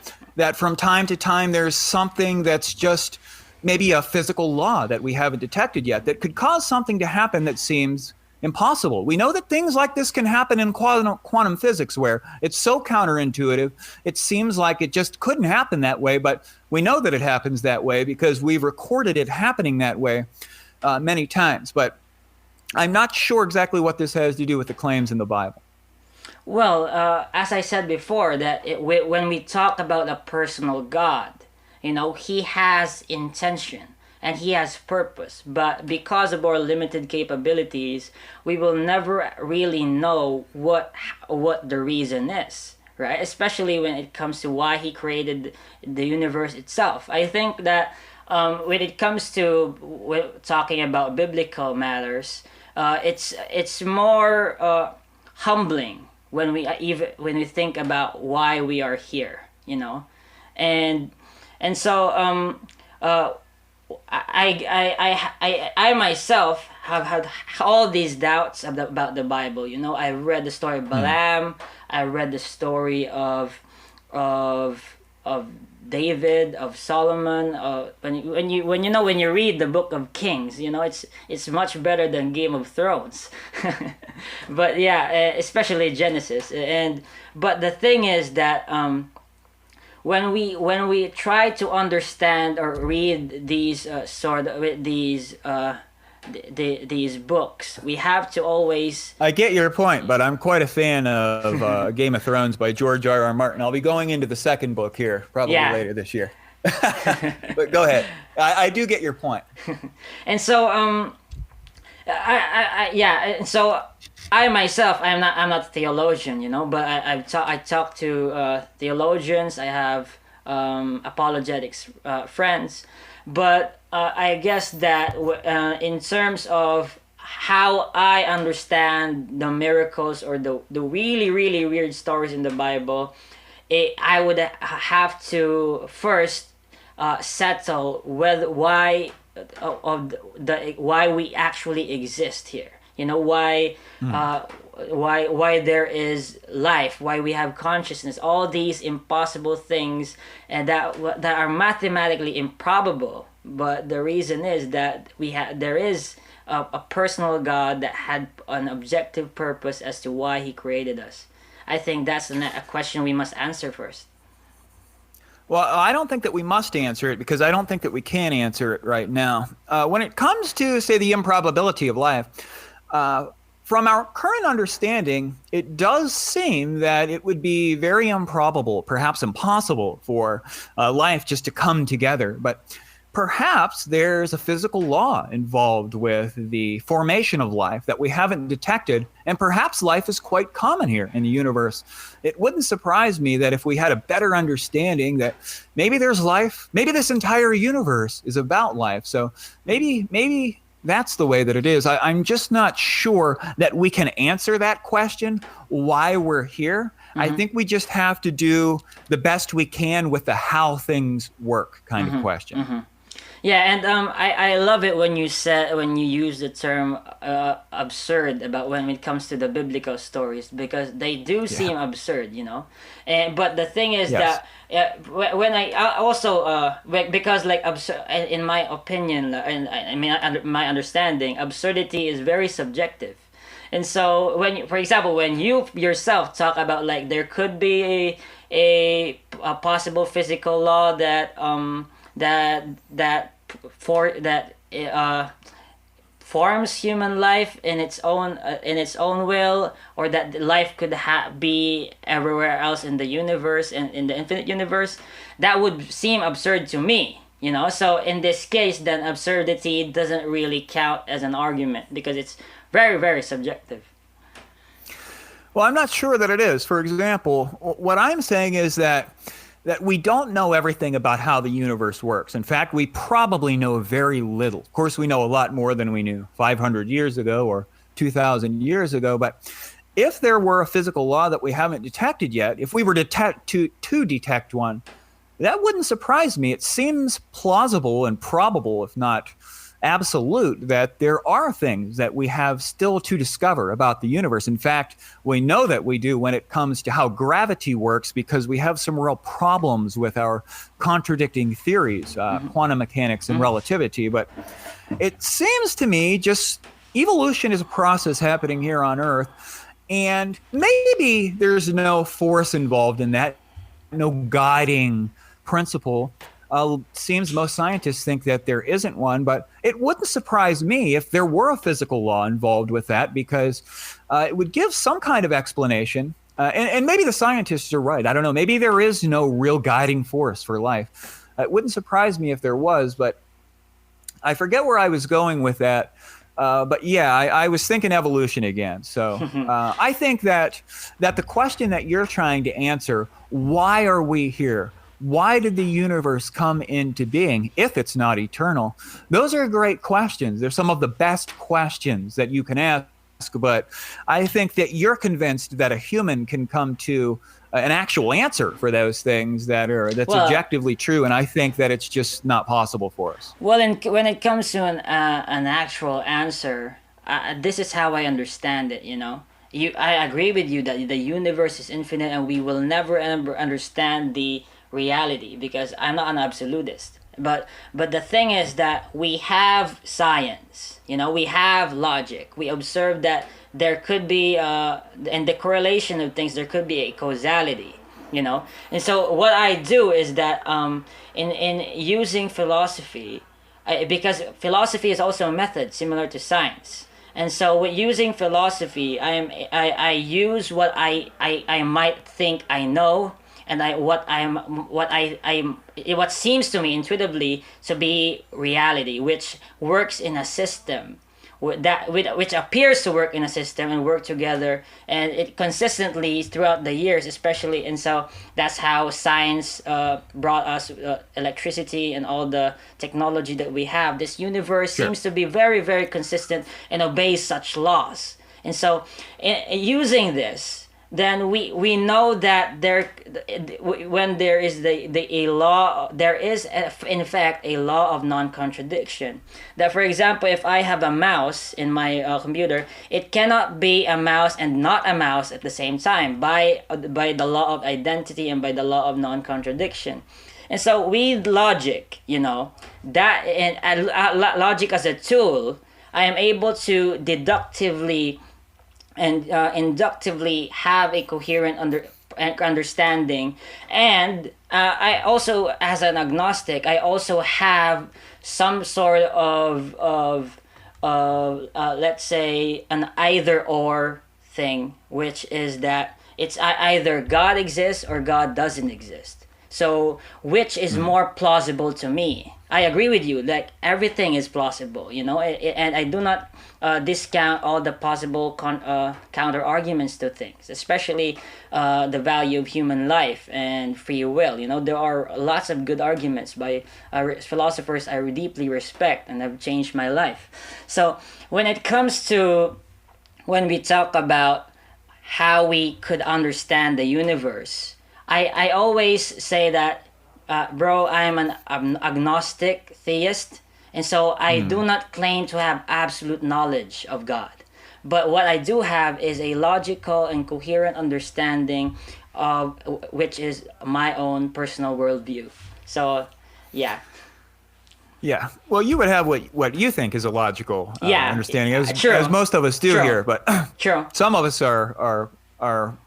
from time to time there's something that's just maybe a physical law that we haven't detected yet that could cause something to happen that seems impossible. We know that things like this can happen in quantum physics, where it's so counterintuitive, it seems like it just couldn't happen that way, but we know that it happens that way because we've recorded it happening that way many times. But I'm not sure exactly what this has to do with the claims in the Bible. Well, as I said before, that when we talk about a personal God, he has intention and he has purpose, but because of our limited capabilities, we will never really know what the reason is, right? Especially when it comes to why he created the universe itself. I think that when it comes to talking about biblical matters, it's more humbling when we think about why we are here, and so I myself have had all these doubts about the Bible. I read the story of Balaam. I read the story of David, of Solomon. When you read the book of Kings, it's much better than Game of Thrones. But yeah, especially Genesis. But the thing is that when we try to understand or read these these books, we have to always... I get your point, but I'm quite a fan of Game of Thrones by George R.R. Martin. I'll be going into the second book here probably later this year. But go ahead. I do get your point. And so so I myself, I'm not a theologian, but I talk to theologians. I have apologetics friends, but I guess that in terms of how I understand the miracles or the really, really weird stories in the Bible, I would have to first settle why we actually exist here. Why there is life, why we have consciousness, all these impossible things, and that are mathematically improbable. But the reason is that there is a personal God that had an objective purpose as to why he created us. I think that's a question we must answer first. Well, I don't think that we must answer it because I don't think that we can answer it right now. When it comes to, say, the improbability of life, from our current understanding, it does seem that it would be very improbable, perhaps impossible, for life just to come together. But perhaps there's a physical law involved with the formation of life that we haven't detected, and perhaps life is quite common here in the universe. It wouldn't surprise me that if we had a better understanding that maybe there's life, maybe this entire universe is about life. So maybe that's the way that it is. I'm just not sure that we can answer that question, why we're here. I think we just have to do the best we can with the how things work kind of question. Yeah, and I love it when you use the term absurd about when it comes to the biblical stories, because they do seem absurd, And but the thing is that when I also because like in my opinion, and I mean my understanding, absurdity is very subjective. And so for example, when you yourself talk about like there could be a possible physical law that forms human life in its own will, or that life could be everywhere else in the universe and in the infinite universe, that would seem absurd to me. So in this case, then absurdity doesn't really count as an argument because it's very, very subjective. Well, I'm not sure that it is. For example, what I'm saying is that we don't know everything about how the universe works. In fact, we probably know very little. Of course, we know a lot more than we knew 500 years ago or 2,000 years ago. But if there were a physical law that we haven't detected yet, if we were to detect one, that wouldn't surprise me. It seems plausible and probable, if not absolute, that there are things that we have still to discover about the universe. In fact, we know that we do when it comes to how gravity works, because we have some real problems with our contradicting theories, quantum mechanics and relativity. But it seems to me just evolution is a process happening here on Earth, and maybe there's no force involved in that, no guiding principle. Seems most scientists think that there isn't one, but it wouldn't surprise me if there were a physical law involved with that, because it would give some kind of explanation. And maybe the scientists are right. I don't know. Maybe there is no real guiding force for life. It wouldn't surprise me if there was, but I forget where I was going with that. But yeah, I was thinking evolution again. So I think that the question that you're trying to answer, why are we here? Why did the universe come into being if it's not eternal? Those are great questions. They're some of the best questions that you can ask, but I think that you're convinced that a human can come to an actual answer for those things that's objectively true, and I think that it's just not possible for us. Well, when it comes to an actual answer, this is how I understand it, I agree with you that the universe is infinite and we will never ever understand the reality, because I'm not an absolutist. But the thing is that we have science, we have logic. We observe that there could be in the correlation of things there could be a causality, And so what I do is that in using philosophy, because philosophy is also a method similar to science. And so with using philosophy, I use what I might think I know, and what seems to me intuitively to be reality, which works in a system, which appears to work in a system and work together, and it consistently throughout the years, especially. And so that's how science brought us electricity and all the technology that we have. This universe seems to be very, very consistent and obeys such laws. And so using this, then we know that when there is a law, there is in fact a law of non-contradiction. That, for example, if I have a mouse in my computer, it cannot be a mouse and not a mouse at the same time by the law of identity and by the law of non-contradiction. And so with logic, that and logic as a tool, I am able to deductively and inductively have a coherent understanding. And I also, as an agnostic, I also have some sort of let's say an either or thing, which is that it's either God exists or God doesn't exist. So, which is more plausible to me? I agree with you. Like everything is plausible, and I do not discount all the possible counter arguments to things, especially the value of human life and free will. There are lots of good arguments by philosophers I deeply respect and have changed my life. So when it comes to when we talk about how we could understand the universe, I always say that, bro, I'm an agnostic theist, and so I do not claim to have absolute knowledge of God. But what I do have is a logical and coherent understanding of which is my own personal worldview. So, yeah. Yeah. Well, you would have what you think is a logical understanding, as most of us do here. But some of us are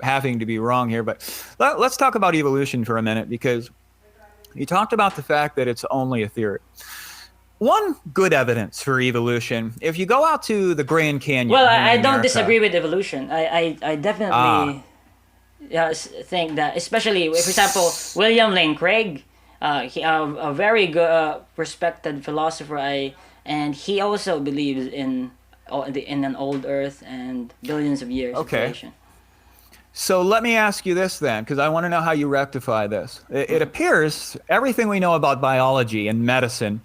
having to be wrong here. But let's talk about evolution for a minute, because you talked about the fact that it's only a theory. One good evidence for evolution, if you go out to the Grand Canyon. Well, I don't disagree with evolution. I definitely think that, especially, for example, William Lane Craig, a very good, respected philosopher, and he also believes in an old Earth and billions of years of creation. So let me ask you this then, because I want to know how you rectify this. It appears everything we know about biology and medicine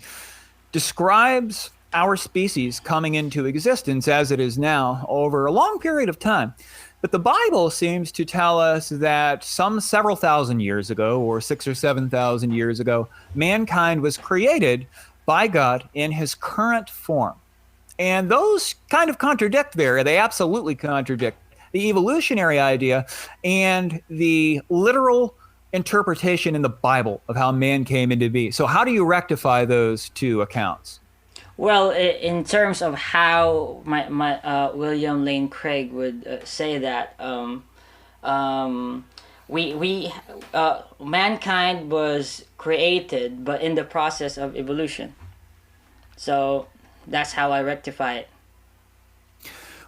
describes our species coming into existence as it is now over a long period of time. But the Bible seems to tell us that several thousand years ago, or 6,000 or 7,000 years ago, mankind was created by God in his current form. And those kind of contradict there. They absolutely contradict the evolutionary idea and the literal interpretation in the Bible of how man came into being. So how do you rectify those two accounts? Well, in terms of how my William Lane Craig would say that, mankind was created, but in the process of evolution. So that's how I rectify it.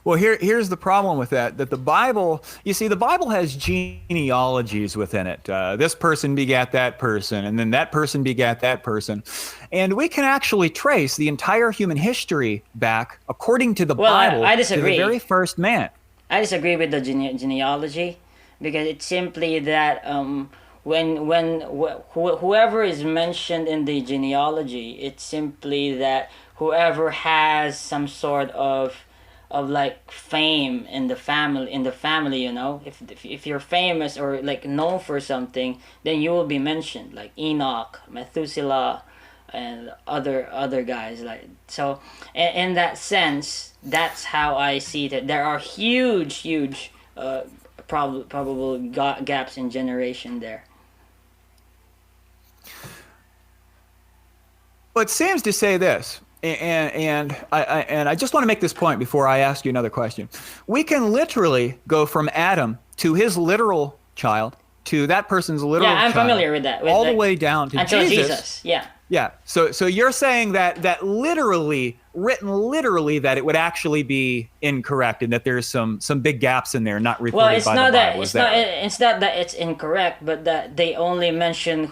Well, here's the problem with that the Bible, you see, the Bible has genealogies within it. This person begat that person, and then that person begat that person. And we can actually trace the entire human history back, according to the Bible, I disagree. to the very first man. I disagree with the genealogy, because it's simply that whoever is mentioned in the genealogy, it's simply that whoever has some sort of like fame in the family, if you're famous or like known for something, then you will be mentioned, like Enoch, Methuselah, and other guys. Like, so in that sense, that's how I see it. There are huge probable gaps in generation there. Well, it seems to say this. And I just want to make this point before I ask you another question. We can literally go from Adam to his literal child to that person's literal child. Yeah, I'm familiar with that. All the way down to Jesus. Yeah. Yeah. So you're saying that literally, written literally, that it would actually be incorrect and that there's some big gaps in there not reported by the Bible. It's not that it's incorrect, but that they only mention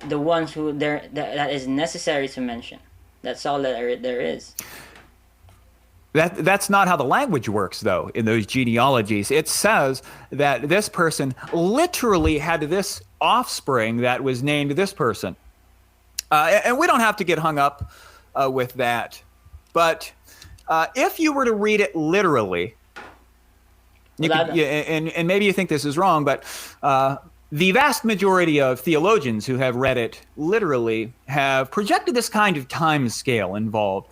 the ones who that is necessary to mention. That's all that there is. That's not how the language works, though, in those genealogies. It says that this person literally had this offspring that was named this person. And we don't have to get hung up with that. But if you were to read it literally, and maybe you think this is wrong, but the vast majority of theologians who have read it literally have projected this kind of time scale involved.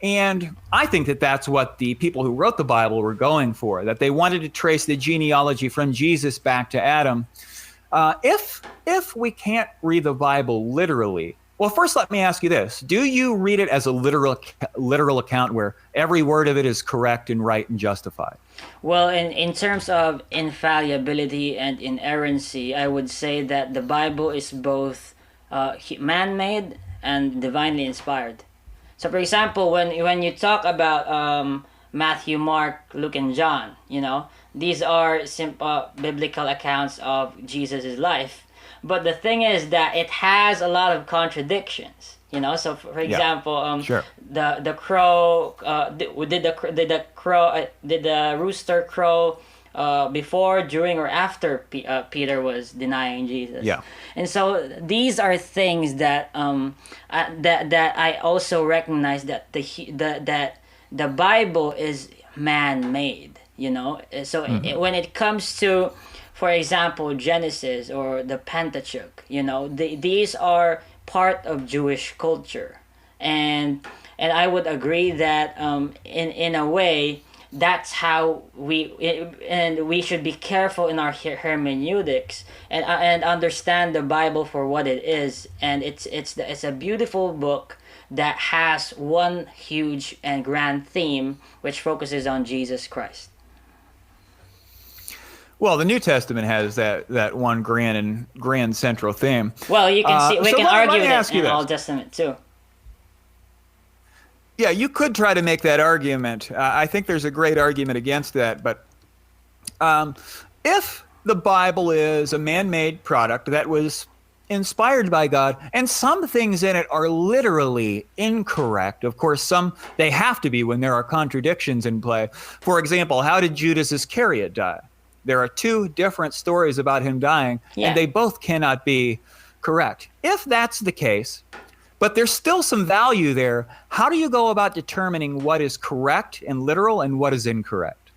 And I think that that's what the people who wrote the Bible were going for, that they wanted to trace the genealogy from Jesus back to Adam. If we can't read the Bible literally, well, first let me ask you this. Do you read it as a literal account where every word of it is correct and right and justified? Well, in terms of infallibility and inerrancy, I would say that the Bible is both man-made and divinely inspired. So, for example, when you talk about Matthew, Mark, Luke, and John, these are simple biblical accounts of Jesus' life. But the thing is that it has a lot of contradictions. So for example, Sure. the crow did the rooster crow before, during, or after Peter was denying Jesus? Yeah. And so these are things that that I also recognize that the Bible is man-made. So when it comes to, for example, Genesis or the Pentateuch, these are part of Jewish culture, and I would agree that in a way that's how we should be careful in our hermeneutics and understand the Bible for what it is. And it's a beautiful book that has one huge and grand theme which focuses on Jesus Christ. Well, the New Testament has that one grand central theme. Well, you can see we can argue let me ask with it you in this. Old Testament too. Yeah, you could try to make that argument. I think there's a great argument against that. But if the Bible is a man-made product that was inspired by God, and some things in it are literally incorrect, of course, some they have to be when there are contradictions in play. For example, how did Judas Iscariot die? There are two different stories about him dying, and they both cannot be correct. If that's the case, but there's still some value there, how do you go about determining what is correct and literal and what is incorrect?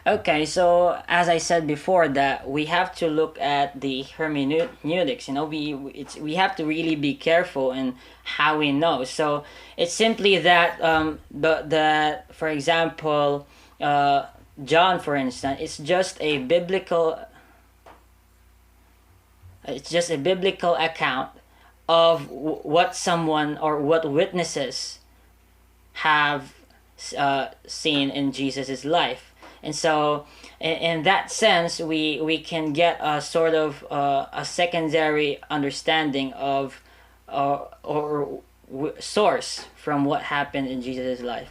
Okay, so as I said before, that we have to look at the hermeneutics. We have to really be careful in how we know. So it's simply that for example, John, for instance, it's just a biblical account of what someone or what witnesses have seen in Jesus's life. And so in that sense, we can get a sort of a secondary understanding of source from what happened in Jesus' life.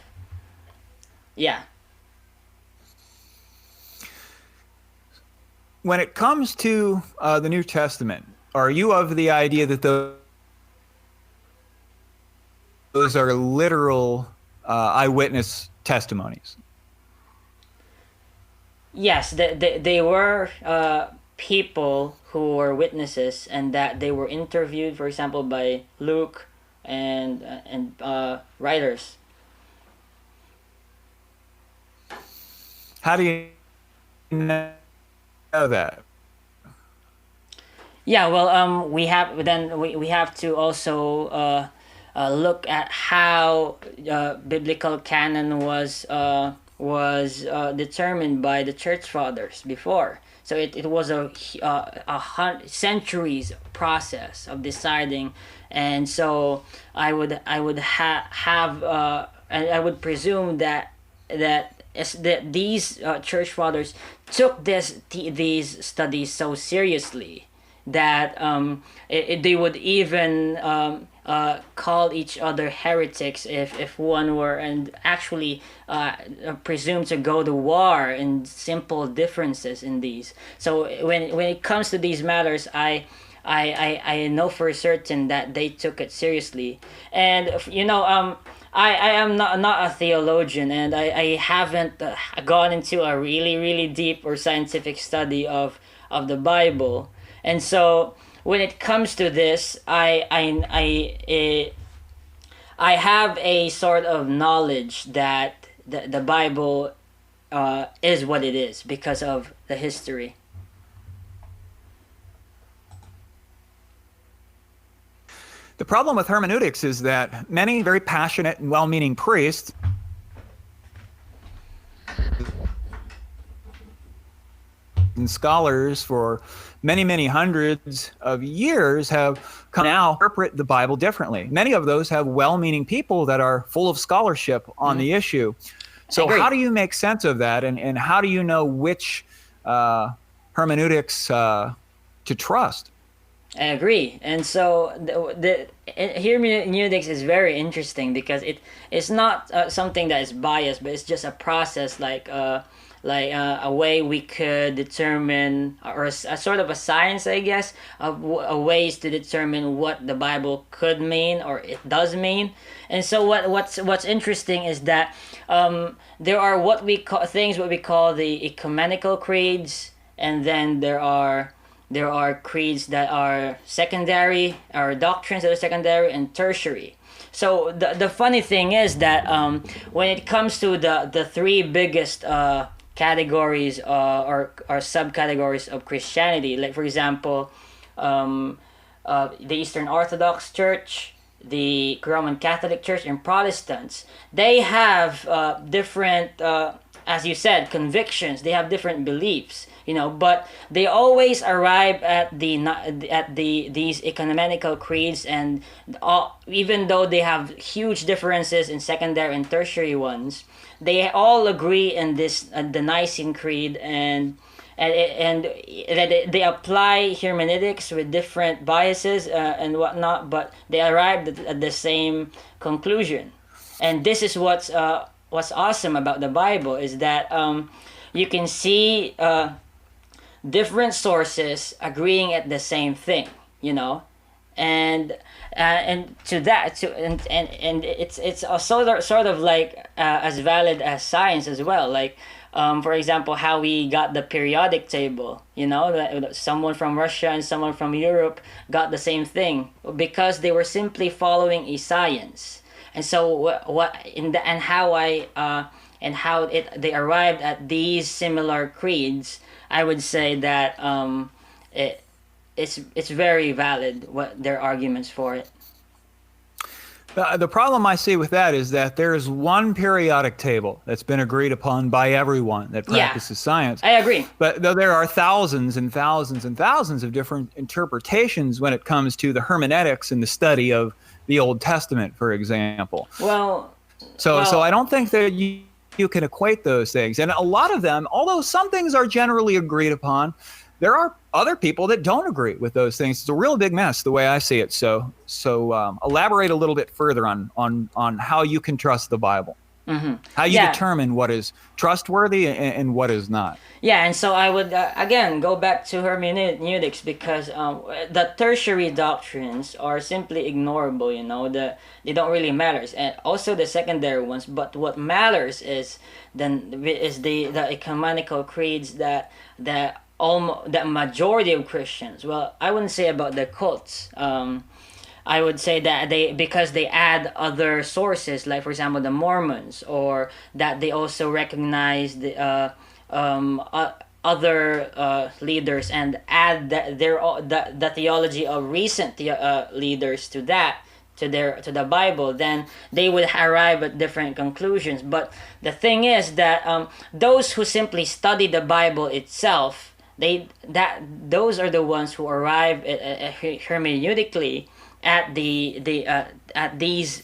Yeah. When it comes to the New Testament, are you of the idea that those are literal eyewitness testimonies? Yes, they were people who were witnesses, and that they were interviewed, for example, by Luke and writers. How do you know that? Yeah, well, we have to also look at how biblical canon was determined by the church fathers before. So it was a centuries process of deciding, and so I would presume that these church fathers took these studies so seriously that they would even call each other heretics if one were, and actually presumed to go to war in simple differences in these. So when it comes to these matters, I know for certain that they took it seriously. And I am not a theologian, and I haven't gone into a really deep or scientific study of the Bible. And so when it comes to this, I have a sort of knowledge that the Bible is what it is because of the history. The problem with hermeneutics is that many very passionate and well-meaning priests and scholars for many hundreds of years have come now interpret the Bible differently. Many of those have well-meaning people that are full of scholarship on the issue. So how do you make sense of that, and how do you know which hermeneutics to trust? I agree. And so the hermeneutics is very interesting because it's not something that is biased, but it's just a process like like a way we could determine, or a sort of a science, I guess, of ways to determine what the Bible could mean or it does mean. And so what's interesting is that there are what we call the ecumenical creeds, and then there are creeds that are secondary, or doctrines that are secondary and tertiary. So the funny thing is that when it comes to the three biggest categories or subcategories of Christianity, like for example, the Eastern Orthodox Church, the Roman Catholic Church, and Protestants, they have different, as you said, convictions. They have different beliefs, but they always arrive at these ecumenical creeds, and even though they have huge differences in secondary and tertiary ones, they all agree in this the Nicene Creed, and they apply hermeneutics with different biases and whatnot, but they arrived at the same conclusion. And this is what's awesome about the Bible, is that you can see different sources agreeing at the same thing, and to that, and it's a sort of like as valid as science as well. Like for example, how we got the periodic table, that someone from Russia and someone from Europe got the same thing because they were simply following a science. And so they arrived at these similar creeds, I would say that it's very valid, what their arguments for it. The problem I see with that is that there is one periodic table that's been agreed upon by everyone that practices science. I agree. But though there are thousands and thousands and thousands of different interpretations when it comes to the hermeneutics and the study of the Old Testament, for example. So I don't think that you can equate those things. And a lot of them, although some things are generally agreed upon, there are other people that don't agree with those things. It's a real big mess, the way I see it. So elaborate a little bit further on how you can trust the Bible, how you determine what is trustworthy and what is not. Yeah, and so I would again go back to hermeneutics, because the tertiary doctrines are simply ignorable. They don't really matter, and also the secondary ones. But what matters is the ecumenical creeds that majority of Christians, well, I wouldn't say about the cults, I would say that because they add other sources, like for example the Mormons, or that they also recognize the other leaders and add the theology of recent leaders to the Bible, then they would arrive at different conclusions. But the thing is that those who simply study the Bible itself, those are the ones who arrive hermeneutically at at these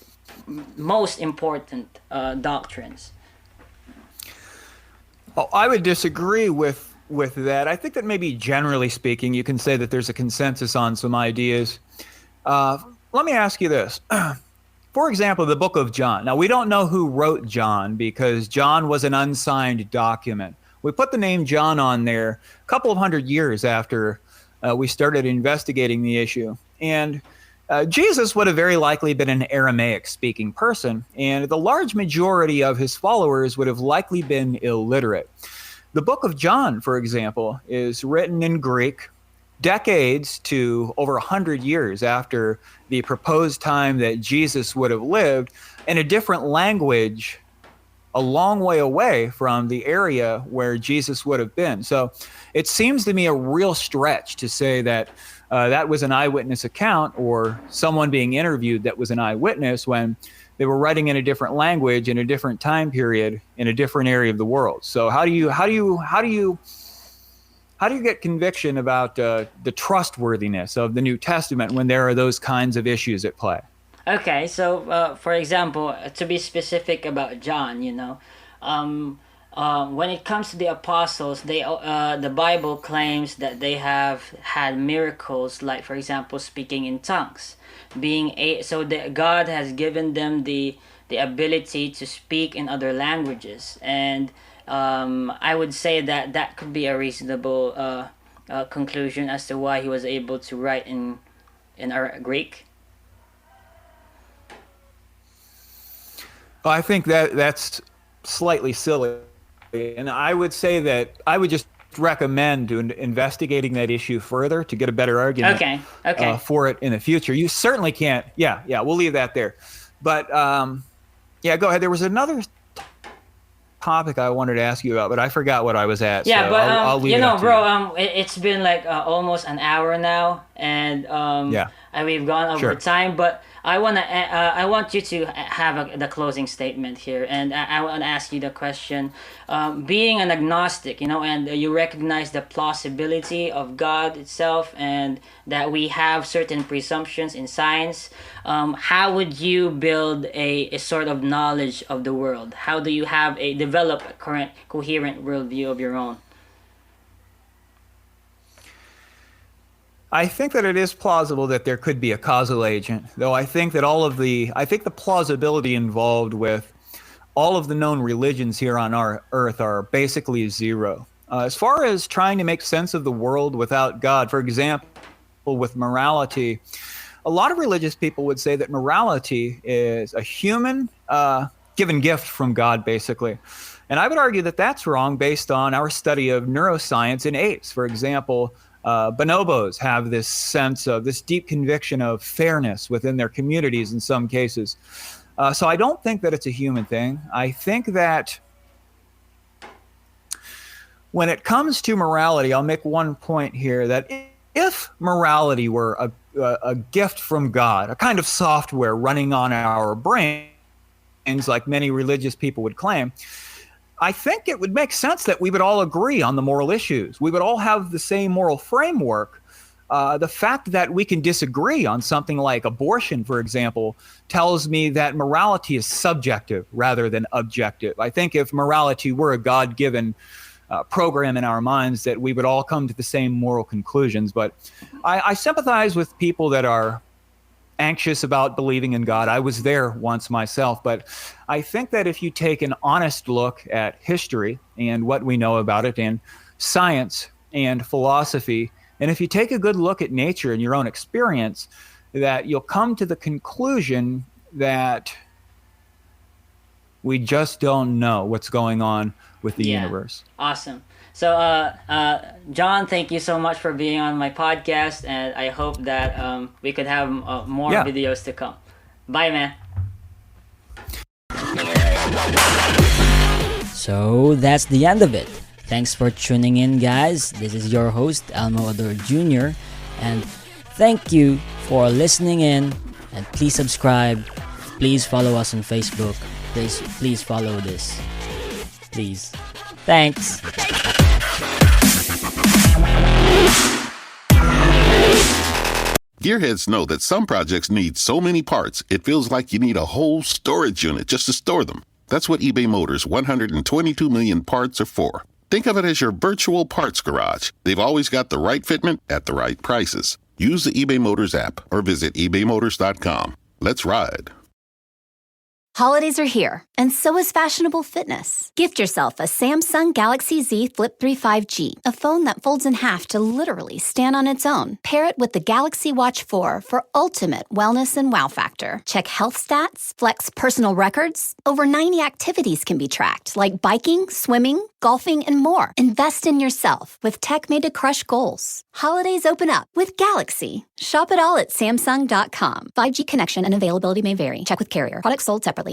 most important doctrines. Well, I would disagree with that. I think that maybe generally speaking, you can say that there's a consensus on some ideas. Let me ask you this. For example, the book of John. Now, we don't know who wrote John because John was an unsigned document. We put the name John on there a couple of hundred years after we started investigating the issue. And Jesus would have very likely been an Aramaic-speaking person, and the large majority of his followers would have likely been illiterate. The book of John, for example, is written in Greek decades to over 100 years after the proposed time that Jesus would have lived, in a different language a long way away from the area where Jesus would have been. So it seems to me a real stretch to say that that was an eyewitness account, or someone being interviewed that was an eyewitness, when they were writing in a different language in a different time period in a different area of the world. So how do you get conviction about the trustworthiness of the New Testament when there are those kinds of issues at play? Okay, so for example, to be specific about John, when it comes to the apostles, the Bible claims that they have had miracles, like for example, speaking in tongues, God has given them the ability to speak in other languages, and I would say that that could be a reasonable conclusion as to why he was able to write in our Greek. Well, I think that's slightly silly, and I would say that I would just recommend investigating that issue further to get a better argument for it in the future. You certainly can't. Yeah, we'll leave that there. But yeah, go ahead. There was another topic I wanted to ask you about, but I forgot what I was at. Yeah, so but I'll leave you it know, up to bro, it's been like almost an hour now, and we've gone over time. But I want you to have the closing statement here, and I want to ask you the question: being an agnostic, you know, and you recognize the plausibility of God itself, and that we have certain presumptions in science. How would you build a sort of knowledge of the world? How do you develop a current coherent worldview of your own? I think that it is plausible that there could be a causal agent, though I think that I think the plausibility involved with all of the known religions here on our earth are basically zero. As far as trying to make sense of the world without God, for example, with morality, a lot of religious people would say that morality is a human given gift from God, basically. And I would argue that that's wrong based on our study of neuroscience in apes. For example, bonobos have this sense of this deep conviction of fairness within their communities in some cases. So I don't think that it's a human thing. I think that when it comes to morality, I'll make one point here, that if morality were a gift from God, a kind of software running on our brains, like many religious people would claim, I think it would make sense that we would all agree on the moral issues. We would all have the same moral framework. The fact that we can disagree on something like abortion, for example, tells me that morality is subjective rather than objective. I think if morality were a God-given program in our minds, that we would all come to the same moral conclusions. But I sympathize with people that are anxious about believing in God. I was there once myself, but I think that if you take an honest look at history and what we know about it, and science and philosophy, and if you take a good look at nature and your own experience, that you'll come to the conclusion that we just don't know what's going on with the universe. Awesome. So, John, thank you so much for being on my podcast, and I hope that we could have more videos to come. Bye, man. So, that's the end of it. Thanks for tuning in, guys. This is your host, Elmo Ador Jr., and thank you for listening in, and please subscribe. Please follow us on Facebook. Please follow this. Please. Thanks. Gearheads know that some projects need so many parts, it feels like you need a whole storage unit just to store them. That's what eBay Motors' 122 million parts are for. Think of it as your virtual parts garage. They've always got the right fitment at the right prices. Use the eBay Motors app or visit ebaymotors.com. Let's ride. Holidays are here, and so is fashionable fitness. Gift yourself a Samsung Galaxy Z Flip 3 5G, a phone that folds in half to literally stand on its own. Pair it with the Galaxy Watch 4 for ultimate wellness and wow factor. Check health stats, flex personal records. Over 90 activities can be tracked, like biking, swimming, golfing, and more. Invest in yourself with tech made to crush goals. Holidays open up with Galaxy. Shop it all at Samsung.com. 5G connection and availability may vary. Check with carrier. Products sold separately.